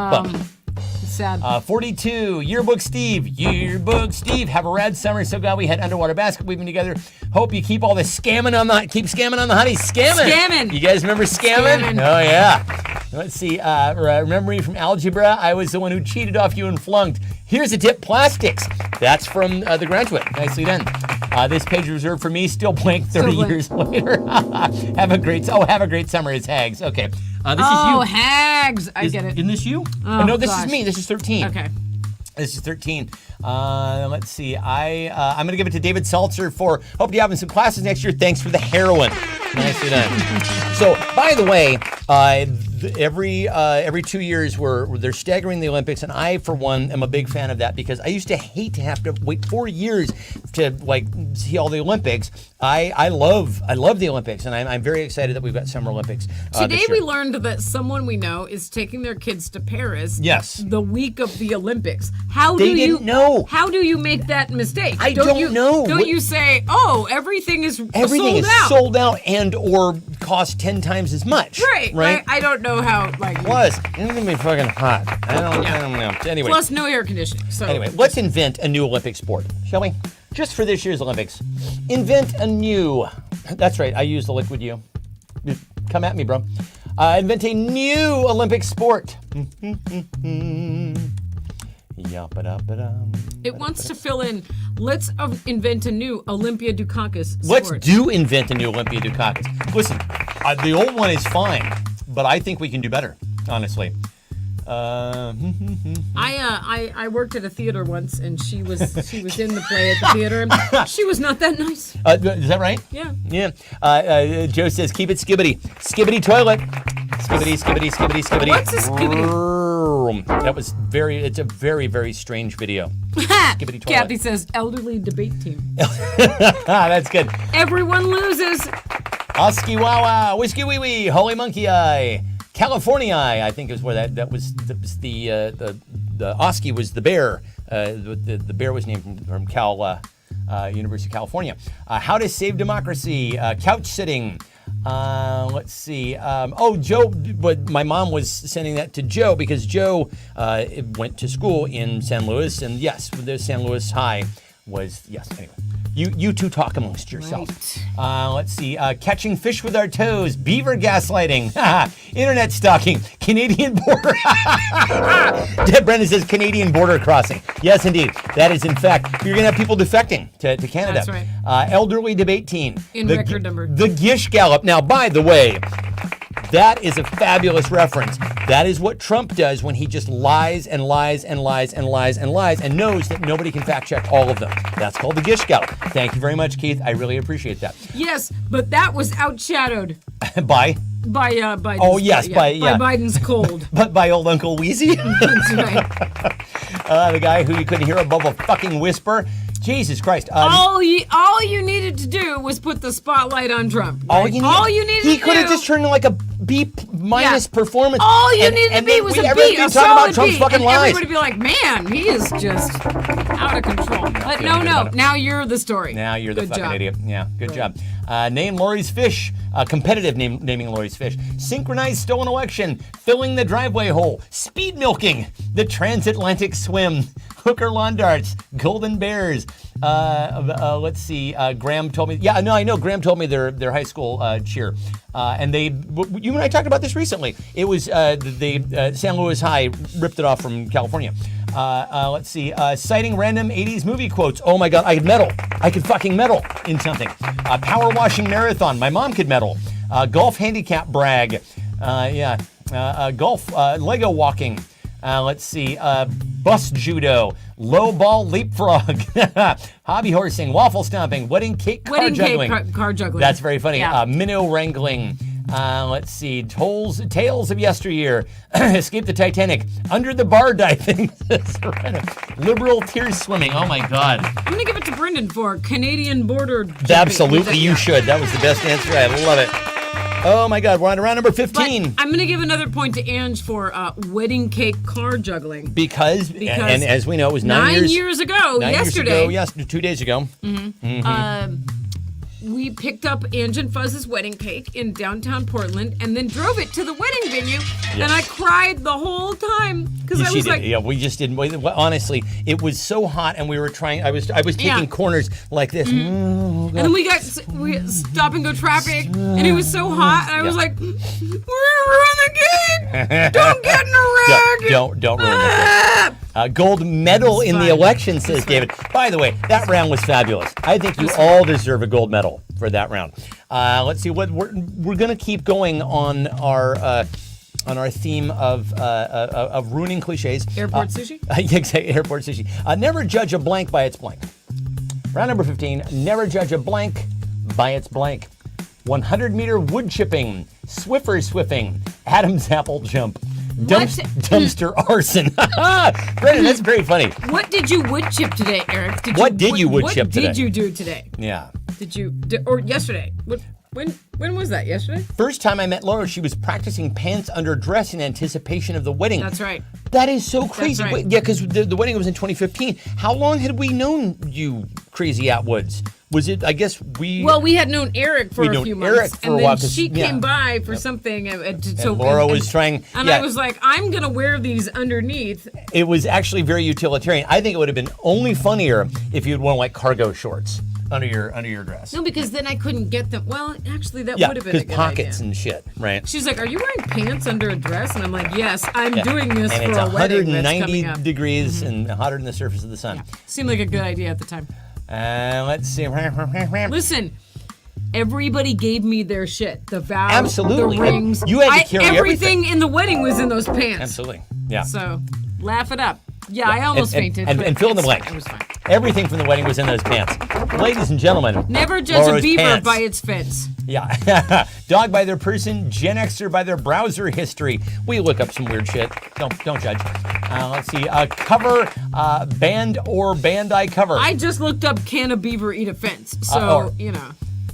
Sad. 42, Yearbook Steve. Have a rad summer. So glad we had underwater basketball. We've been together. Hope you keep all the scamming on the honey. Scamming. You guys remember scamming? Oh yeah. Let's see. Remember me from algebra? I was the one who cheated off you and flunked. Here's a tip: plastics. That's from The Graduate. Nicely done. This page reserved for me. Still blank 30 years later. Have a great summer. It's Hags. Okay. This is you. Hags. I get it. Isn't this you? Oh, no, this gosh. is me. This is 13. Okay. This is 13. Let's see. I'm going to give it to David Salzer for hope you having some classes next year. Thanks for the heroin. Nicely done. So, by the way, every 2 years they're staggering the Olympics, and I, for one, am a big fan of that because I used to hate to have to wait 4 years to see all the Olympics. I love the Olympics, and I'm very excited that we've got Summer Olympics. Today this we year. learned that someone we know is taking their kids to Paris. Yes. The week of the Olympics. How They do you didn't know. How do you make that mistake? I don't know. Don't you say, "Oh, everything is Everything sold is out." sold out and or cost 10 times as much. Right. I don't know how Plus, it's gonna be fucking hot. I don't know. Anyway. Plus no air conditioning. So Anyway, let's invent a new Olympic sport, shall we? Just for this year's Olympics. Invent a new. That's right, I use the liquid U. Come at me, bro. Invent a new Olympic sport. it wants to fill in. Let's invent a new Olympia Dukakis sport. Let's invent a new Olympia Dukakis. Listen, the old one is fine, but I think we can do better, honestly. I worked at a theater once, and she was in the play at the theater. She was not that nice. Is that right? Yeah. Yeah. Joe says, keep it skibbity. Skibbity toilet. Skibbity. What's a skibbity? It's a very, very strange video. Skibbity toilet. Kathy says, elderly debate team. That's good. Everyone loses. Oski Wawa, Whiskey Wee Wee, Holy Monkey Eye, California Eye, I think is where that was the Oski was the bear. The bear was named from University of California. How to Save Democracy, Couch Sitting. Let's see. Joe, but my mom was sending that to Joe because Joe went to school in San Luis, and yes, the San Luis High was, yes, anyway. You two talk amongst yourselves. Let's see. Catching fish with our toes, beaver gaslighting, internet stalking, Canadian border. Deb Brennan says Canadian border crossing. Yes, indeed. That is, in fact, you're going to have people defecting to Canada. That's right. Elderly debate team. In record number. The Gish Gallop. Now, by the way, that is a fabulous reference. That is what Trump does when he just lies and lies and lies and lies and lies and knows that nobody can fact check all of them. That's called the Gish Gallop. Thank you very much, Keith. I really appreciate that. Yes, but that was outshadowed By Biden's, Oh, yes, by Biden's cold. but by old Uncle Wheezy, That's right. the guy who you couldn't hear above a fucking whisper. Jesus Christ. All you needed to do was put the spotlight on Trump. Right? All you needed he to could have do. just turned like a B- performance. All you and- needed to and be then was we- a everybody B, a be talking about solid Trump's B, fucking and lies. everybody be like, man, he is just out of control. But no, now you're the story. Now you're the Good fucking job. idiot. Yeah, good job. Name Lori's fish. Competitive naming Lori's fish. Synchronized stolen election. Filling the driveway hole. Speed milking. The transatlantic swim. Hooker lawn darts. Golden bears. Let's see. Graham told me. Yeah, no, I know. Graham told me their high school cheer. And you and I talked about this recently. It was San Luis High ripped it off from California. Let's see. Citing random 80s movie quotes. Oh my God, I could medal. I could fucking medal in something. Power washing marathon. My mom could medal. Golf handicap brag. Golf. Lego walking. Let's see. Bus judo. Low ball leapfrog. Hobby horsing. Waffle stomping. Wedding cake car juggling. Car juggling. That's very funny. Yeah. Minnow wrangling. Let's see. Tales of yesteryear. Escape the Titanic. Under the bar diving. Liberal tears swimming. Oh my God. I'm going to give it to Brendan for Canadian border jumping. Absolutely, you should. That was the best answer. I love it. Oh my God. We're on to round number But 15. I'm going to give another point to Ange for wedding cake car juggling. Because and as we know, it was 9 years ago, 9 yesterday. years ago, 2 days ago. We picked up Ange and Fuzz's wedding cake in downtown Portland and then drove it to the wedding venue. And I cried the whole time because I was like, yeah, we just didn't. Honestly, it was so hot, and we were trying. I was taking corners like this. and then we stop and go traffic, and it was so hot, and I was like, we're gonna ruin the cake. Don't get in a wreck. Don't ruin the cake. Gold medal in the election, says David. By the way, that round was fabulous. I think you all deserve a gold medal for that round. Let's see what we're gonna keep going on our theme of ruining cliches. Airport sushi? Yeah, exactly, airport sushi. Never judge a blank by its blank. Round number 15. Never judge a blank by its blank. 100-meter wood chipping. Swiffer swiffing. Adam's apple jump. Dumpster arson. Brendan, that's very funny. What did you wood chip today, Eric? What did you wood chip today? What did you do today? Yeah. Or yesterday? When was that? Yesterday? First time I met Laura, she was practicing pants under dress in anticipation of the wedding. That's right. That is so crazy. That's right. Yeah, because the wedding was in 2015. How long had we known you, Crazy Atwoods? Was it, I guess we... Well, we had known Eric for a few months. Eric for and a then while, 'cause- she yeah. came by for something. And Laura was trying... And yeah, I was like, I'm going to wear these underneath. it was actually very utilitarian. I think it would have been only funnier if you'd worn like cargo shorts under your dress. No, because then I couldn't get them. Well, actually, that Yeah, would have been a because good pockets idea. and shit, right? She's like, are you wearing pants under a dress? And I'm like, yes, I'm doing this and for it's a wedding that's 190 coming up. degrees and hotter than the surface of the sun. Seemed like a good idea at the time. Let's see. Listen, everybody gave me their shit. The vows, Absolutely. the rings. You had to carry everything in the wedding was in those pants. Absolutely. Yeah. So, laugh it up. Yeah, I almost fainted. And but fill in the it's- blank. It was fine. Everything from the wedding was in those pants. Ladies and gentlemen. Never judge Laura's a beaver pants. by its fence. Yeah. Dog by their person, Gen Xer by their browser history. We look up some weird shit. Don't judge. Let's see. Cover, band or Bandai cover. I just looked up can a beaver eat a fence? So, you know.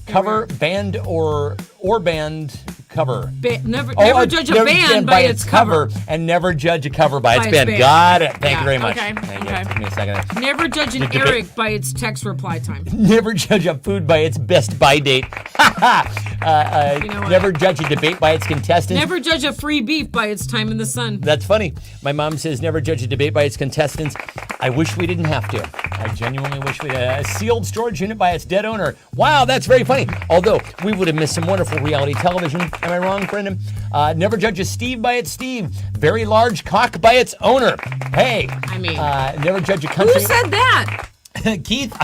Cover, band or band cover. Never Oh, judge a never band stand by its cover. and never judge a cover by its its band. band. Got it. Thank Yeah, you very much. okay, Thank okay. you. Give me a second there. Never judge an debate- Eric by its text reply time. Never judge a food by its best buy date. You know what? Never judge a debate by its contestants. Never judge a free beef by its time in the sun. That's funny. My mom says never judge a debate by its contestants. I wish we didn't have to. I genuinely wish we a sealed storage unit by its dead owner. Wow, that's very funny. Although we would have missed some wonderful reality television. Am I wrong, Brendan? Never judge a Steve by its Steve. Very large cock by its owner. Hey. I mean, never judge a country. who said that? Keith,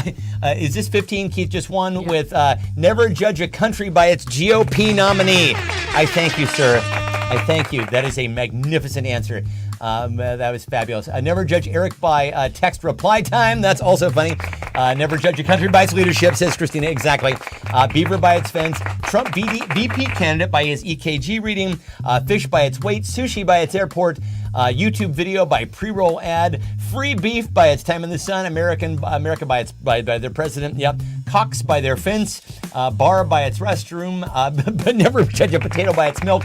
is this 15? Keith just won with never judge a country by its GOP nominee. I thank you, sir. I thank you. That is a magnificent answer. That was fabulous. Never judge Eric by text reply time. That's also funny. Never judge a country by its leadership, says Christina. Exactly. Beaver by its fence. Trump VP candidate by his EKG reading. Fish by its weight. Sushi by its airport. YouTube video by pre-roll ad. Free beef by its time in the sun. America by their president. Yep. Cox by their fence. Bar by its restroom. But never judge a potato by its milk.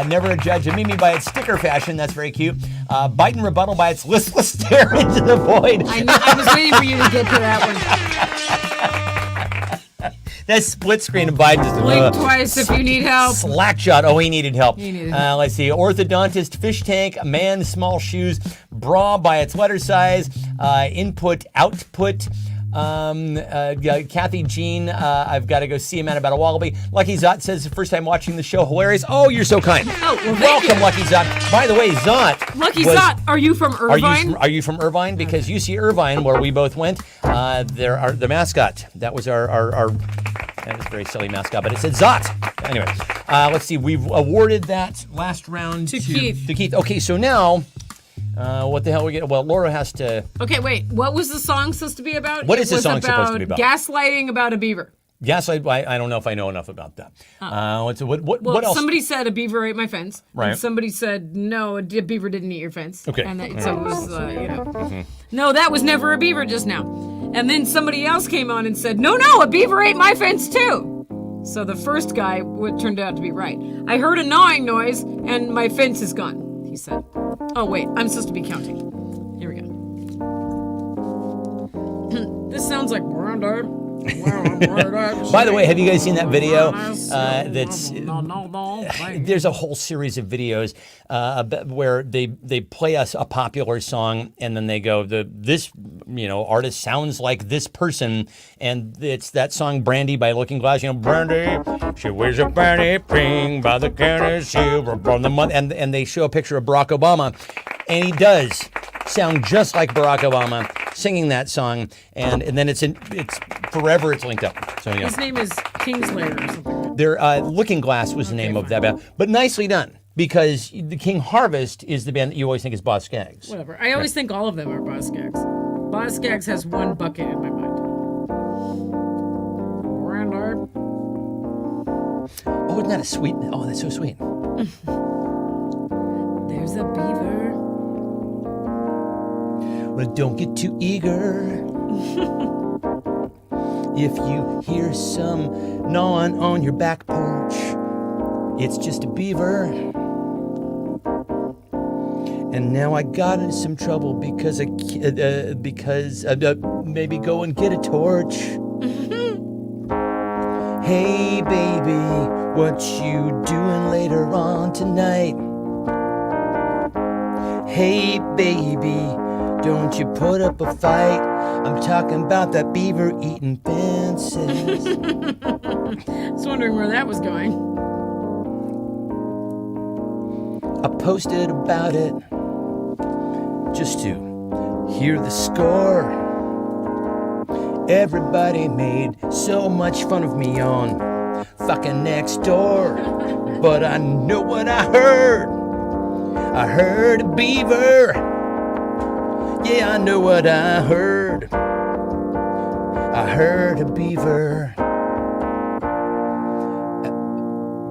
Never judge a Mimi by its sticker fashion. That's very cute. Biden rebuttal by its listless stare into the void. I was waiting for you to get to that one. That split screen of Biden just Blink twice if you need help. Slack shot. Oh, he needed help. He needed help. Let's see. Orthodontist, fish tank, man, small shoes, bra by its letter size, input, output. Kathy Jean, I've got to go see a man about a wallaby. Lucky Zot says the first time watching the show, hilarious. Oh, you're so kind. Oh, well, thank welcome, you. Lucky Zot. By the way, Zot. Lucky Zot, are you from Irvine? Are you from Irvine? Because UC Irvine, where we both went, the mascot. That was our that was a very silly mascot, but it said Zot. Anyway, let's see. We've awarded that last round To Keith. Okay, so now. What the hell we get? Well, Laura has to. Okay, wait. What was the song supposed to be about? What is the song supposed to be about? Gaslighting about a beaver. Yes, I don't know if I know enough about that. What else? Somebody said a beaver ate my fence. Right. And somebody said no, a beaver didn't eat your fence. Okay. And so it was, no, that was never a beaver just now. And then somebody else came on and said, no, a beaver ate my fence too. So the first guy turned out to be right. I heard a gnawing noise and my fence is gone, he said. Oh, wait, I'm supposed to be counting. Here we go. This sounds like By the way, have you guys seen that video? There's a whole series of videos where they play us a popular song and then they go, this artist sounds like this person, and it's that song Brandy by Looking Glass. Brandy, she wears a brandy pink by the county silver from the month, and they show a picture of Barack Obama, and he does sound just like Barack Obama singing that song, and then it's forever it's linked up. So His name is Kingslayer or something. Looking Glass was the name of that band, but nicely done, because the King Harvest is the band that you always think is Boz Scaggs. Whatever. I always think all of them are Boz Scaggs. Boz Scaggs has one bucket in my mind. Oh, isn't that a sweet? Oh, that's so sweet. There's a beaver. Well, don't get too eager. If you hear some gnawing on your back porch, it's just a beaver. And now I got into some trouble because maybe go and get a torch. Hey baby, what you doing later on tonight? Hey baby, don't you put up a fight. I'm talking about that beaver eating fences. I was wondering where that was going. I posted about it just to hear the score. Everybody made so much fun of me on fucking next door. But I know what I heard. I heard a beaver. Yeah, I know what I heard. I heard a beaver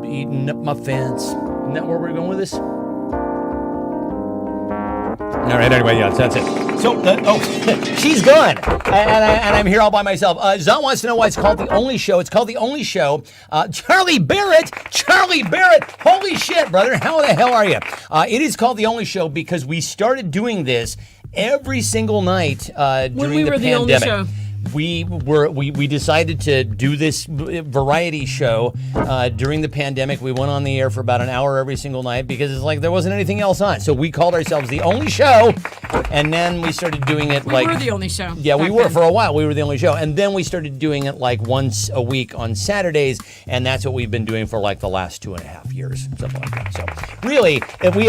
eating up my fence. Isn't that where we're going with this? All right, anyway, yeah, that's it. So, she's gone, and I'm here all by myself. Zon wants to know why it's called The Only Show. It's called The Only Show. Charlie Barrett, holy shit, brother, how the hell are you? It is called The Only Show because we started doing this every single night during we the were pandemic. The Only Show. we decided to do this variety show during the pandemic. We went on the air for about an hour every single night because it's like there wasn't anything else on. So we called ourselves the only show, and then we started doing it We like were the only show. yeah, we back were then. for a while. We were the only show, and then we started doing it like once a week on Saturdays, and that's what we've been doing for like the last 2.5 years, something like that. So really, if we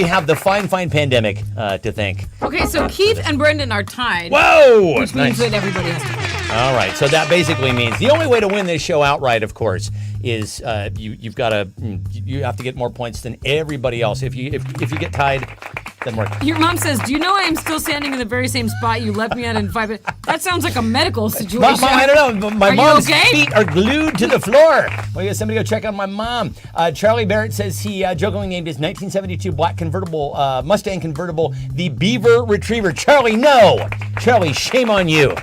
have the fine pandemic to thank. Okay, so Keith and Brendan are tied. Whoa! Which Nice. means that everybody has to win. All right, so that basically means the only way to win this show outright, of course, is you have to get more points than everybody else. If you get tied, doesn't work. Your mom says, "Do you know I am still standing in the very same spot you left me at in 5 minutes?" That sounds like a medical situation. Mom, I don't know. My Are you mom's okay? feet are glued to the floor. Well, somebody go check on my mom. Charlie Barrett says he jokingly named his 1972 black convertible Mustang convertible the Beaver Retriever. Charlie, no. Charlie, shame on you.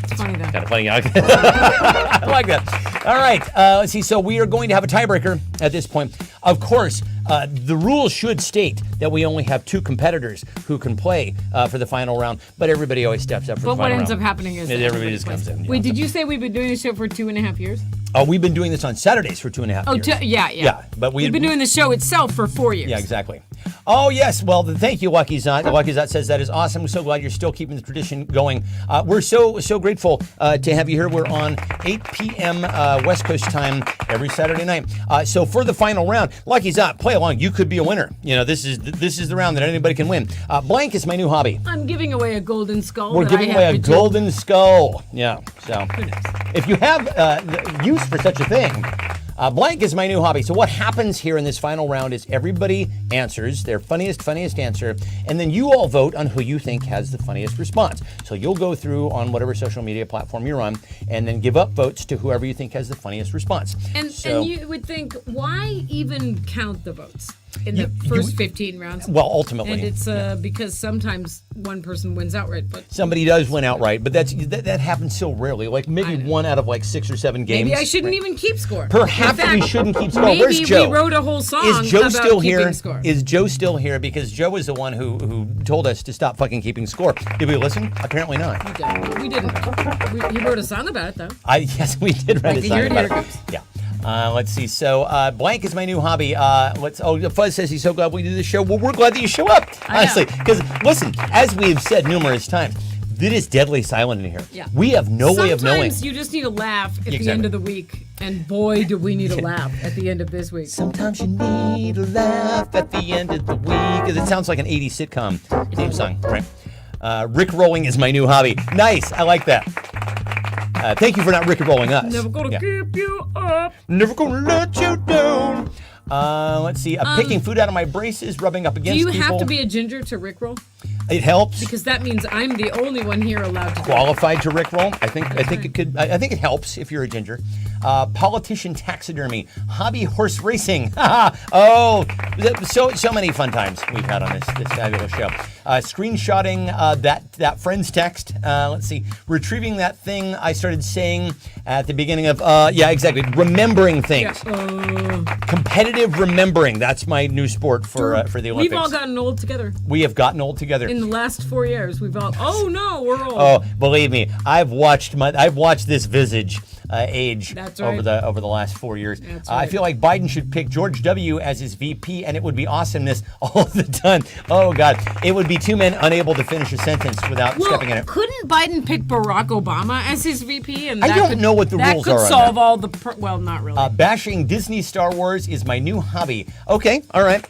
It's funny though. Kind of funny. I like that. All right. Let's see. So we are going to have a tiebreaker at this point. Of course, the rules should state that we only have 2 competitors who can play for the final round, but everybody always steps up for But the what final ends round. up happening is that everybody just comes in. Wait, did you say we've been doing this show for 2.5 years? We've been doing this on Saturdays for 2.5 years. Yeah. Yeah, but we've been doing the show itself for 4 years. Yeah, exactly. Oh, yes. Well, thank you, Lucky Zot. Lucky Zot says that is awesome. I'm so glad you're still keeping the tradition going. We're so grateful to have you here. We're on 8 p.m. West Coast time every Saturday night. So for the final round, Lucky Zot, play along. You could be a winner. You know, this is the round that anybody can win. Blank is my new hobby. I'm giving away a golden skull. We're that giving I away have a to do. golden skull. Yeah. So Who knows? if you have the use for such a thing, blank is my new hobby. So what happens here in this final round is everybody answers their funniest answer, and then you all vote on who you think has the funniest response. So you'll go through on whatever social media platform you're on, and then give up votes to whoever you think has the funniest response. And So- you would think, why even count the votes in the first 15 rounds? well, ultimately, And it's because sometimes one person wins outright, but somebody does win outright, but that happens so rarely. Like maybe I know. 1 out of like 6 or 7 games. maybe I shouldn't even keep score. Perhaps In fact, we shouldn't keep score. Maybe Where's Joe? we wrote a whole song Is Joe about still keeping here? score. Is Joe still here? Because Joe is the one who told us to stop fucking keeping score. Did we listen? Apparently not. We didn't. He wrote a song about it, though. Yes, we did write Like a to song hear it, about here it. it comes. Yeah. Let's see. So blank is my new hobby. Fuzz says he's so glad we do this show. Well, we're glad that you show up, I know. honestly. Because listen, as we've said numerous times, it is deadly silent in here. Yeah. We have no way of knowing. Sometimes you just need a laugh at the Exactly. end of the week. And boy, do we need a laugh at the end of this week. Sometimes you need a laugh at the end of the week. It sounds like an 80s sitcom theme song. Right. Rick rolling is my new hobby. Nice. I like that. Thank you for not Rick rolling us. Never gonna Yeah. keep you up. Never gonna let you down. Let's see. Picking food out of my braces, rubbing up Do against you people. have to be a ginger to Rickroll? It helps. Because that means I'm the only one here allowed to do it. Qualified to Rickroll. I think it could. I think it helps if you're a ginger. Politician taxidermy, hobby horse racing. Oh, so many fun times we've had on this fabulous show. Screenshotting that friend's text. Let's see. Retrieving that thing I started saying at the beginning of. Yeah, exactly. Remembering things. Competitive remembering. That's my new sport for the Olympics. We've all gotten old together. We have gotten old together. In the last 4 years, we've all. Oh no, we're old. Oh, believe me, I've watched this visage age That's over right. the last 4 years. That's I right. feel like Biden should pick George W. as his VP, and it would be awesomeness all the time. Oh God, it would be 2 men unable to finish a sentence without Well, stepping in it. couldn't Biden pick Barack Obama as his VP? And I that don't could, know what the rules That are could on solve that. all the. Well, not really. Bashing Disney Star Wars is my new hobby. Okay, all right.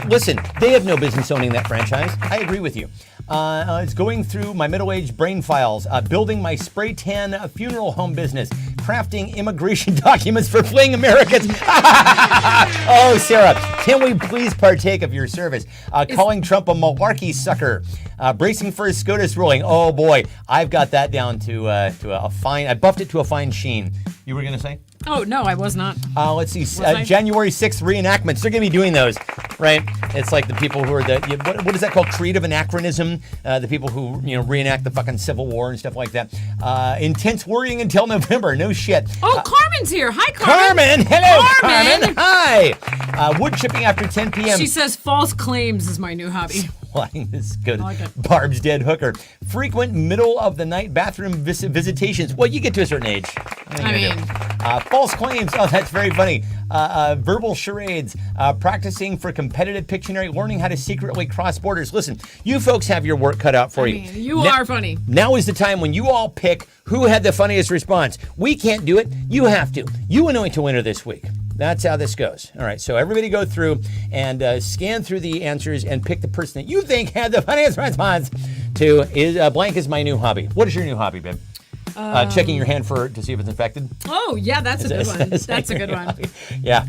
Listen, they have no business owning that franchise. I agree with you. It's going through my middle-aged brain files, building my spray tan funeral home business, crafting immigration documents for fleeing Americans. Oh, Sarah, can we please partake of your service? Calling Trump a malarkey sucker, bracing for his SCOTUS ruling. Oh boy, I've got that down to a fine. I buffed it to a fine sheen. You were gonna say? oh no, I was not. Let's see. I? January 6th reenactments. They're going to be doing those, right? It's like the people who are what is that called? Creative anachronism. The people who reenact the fucking Civil War and stuff like that. Intense worrying until November. No shit. Oh, Carmen's here. Hi, Carmen. Carmen, hello, Carmen. Carmen. Hi. Wood chipping after 10 p.m. She says false claims is my new hobby. Flying is good. I like it. Barb's dead hooker. Frequent middle of the night bathroom visitations. Well, you get to a certain age. I mean, False claims. Oh, that's very funny. Verbal charades. Practicing for competitive Pictionary. Learning how to secretly cross borders. Listen, you folks have your work cut out for you. you are funny. Now is the time when you all pick who had the funniest response. We can't do it. You have to. You anoint a winner this week. That's how this goes. All right, so everybody go through and scan through the answers and pick the person that you think had the funniest response to blank is my new hobby. What is your new hobby, babe? Checking your hand to see if it's infected. Oh, yeah, that's a good one. That's a good one. Hobby? Yeah.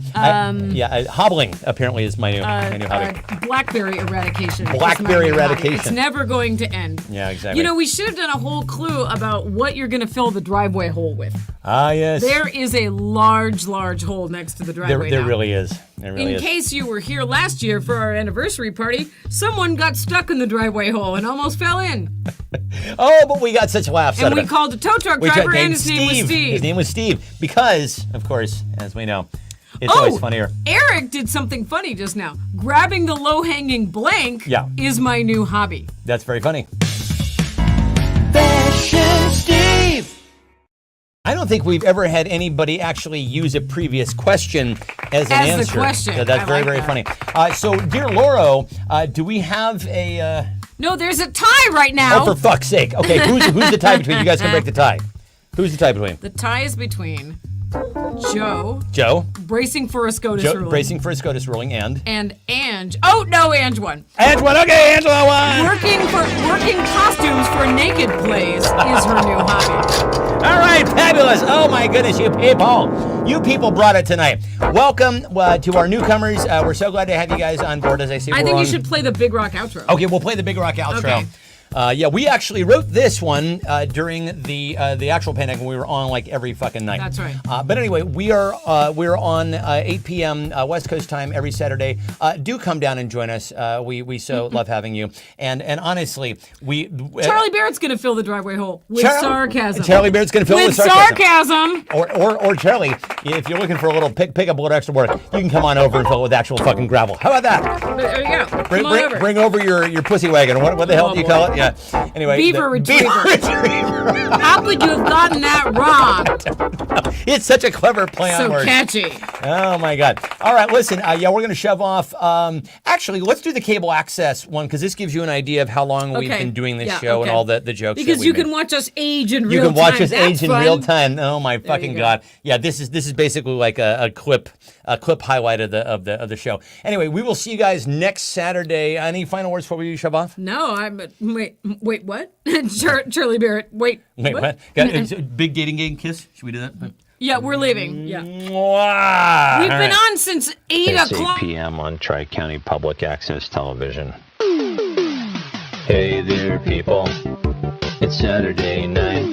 Hobbling apparently is my new hobby. Blackberry eradication. Blackberry is my new hobby. eradication. It's never going to end. Yeah, exactly. You know, we should have done a whole clue about what you're going to fill the driveway hole with. Ah, yes. There is a large hole next to the driveway There now. really is. There really In is. case you were here last year for our anniversary party, someone got stuck in the driveway hole and almost fell in. Oh, but we got such laughs out And of we it. called a tow truck driver and his name was Steve. His name was Steve because, of course, as we know, it's always funnier. Eric did something funny just now. Grabbing the low-hanging blank is my new hobby. That's very funny. Fashion Steve! I don't think we've ever had anybody actually use a previous question as an answer. As the question. So that's I very, like very that. funny. So, dear Lauro, do we have a... No, there's a tie right now. Oh, for fuck's sake. Okay, who's the tie between? You guys can break the tie. Who's the tie between? The tie is between Joe, bracing for a SCOTUS ruling. Bracing for a SCOTUS ruling, and Ange. Oh, no, Ange won. Ange won. Okay, Angela won. Working costumes for naked plays is her new hobby. All right, fabulous. Oh, my goodness, you people. You people brought it tonight. Welcome to our newcomers. We're so glad to have you guys on board. As I say, I think you should play the Big Rock outro. Okay, we'll play the Big Rock outro. Okay. We actually wrote this one during the actual pandemic when we were on like every fucking night. That's right. But anyway, we're on 8 p.m. West Coast time every Saturday. Do come down and join us. We so love having you. And honestly, Charlie Barrett's gonna fill the driveway hole with sarcasm. Charlie Barrett's gonna fill it with sarcasm. Or Charlie, if you're looking for a little pick up a little extra work, you can come on over and fill it with actual fucking gravel. How about that? There you go. Come on over. Bring over your pussy wagon. What the hell do you call it? Yeah. Anyway, Beaver retriever. How could you have gotten that wrong? It's such a clever play on words. So catchy. Oh my God. All right, listen. We're going to shove off. Actually, let's do the cable access one because this gives you an idea of how long we've been doing this show and all the jokes. Because that you we can watch us age in real time. You can watch us That's age fun. in real time. Oh my fucking God. Yeah, this is basically like a clip highlight of the show. Anyway, we will see you guys next Saturday. Any final words before we shove off? No, wait, what? Charlie Barrett, wait, what? Got a big dating game kiss? Should we do that? Yeah, we're leaving. Yeah. Mwah. We've been on since 8 It's o'clock. 8 p.m. on Tri-County Public Access Television. Hey there, people. It's Saturday night.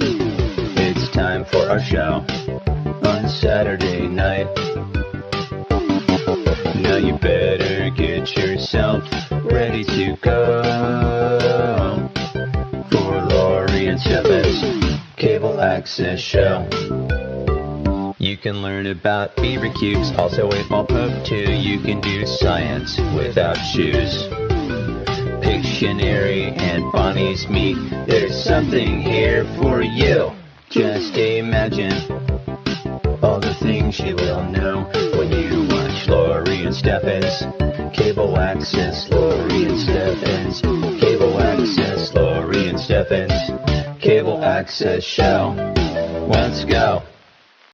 It's time for our show on Saturday night. Now you better get yourself ready to go for Lori and Stefan's Cable Access Show. You can learn about beaver cubes, also 8-ball poke too. You can do science without shoes. Pictionary and Bonnie's meet. There's something here for you. Just imagine all the things you will know when you watch Lori and Stefan's Cable Access. Lori and Stefan's Cable Access. Lori and Stefan's Cable Access Show. Let's go.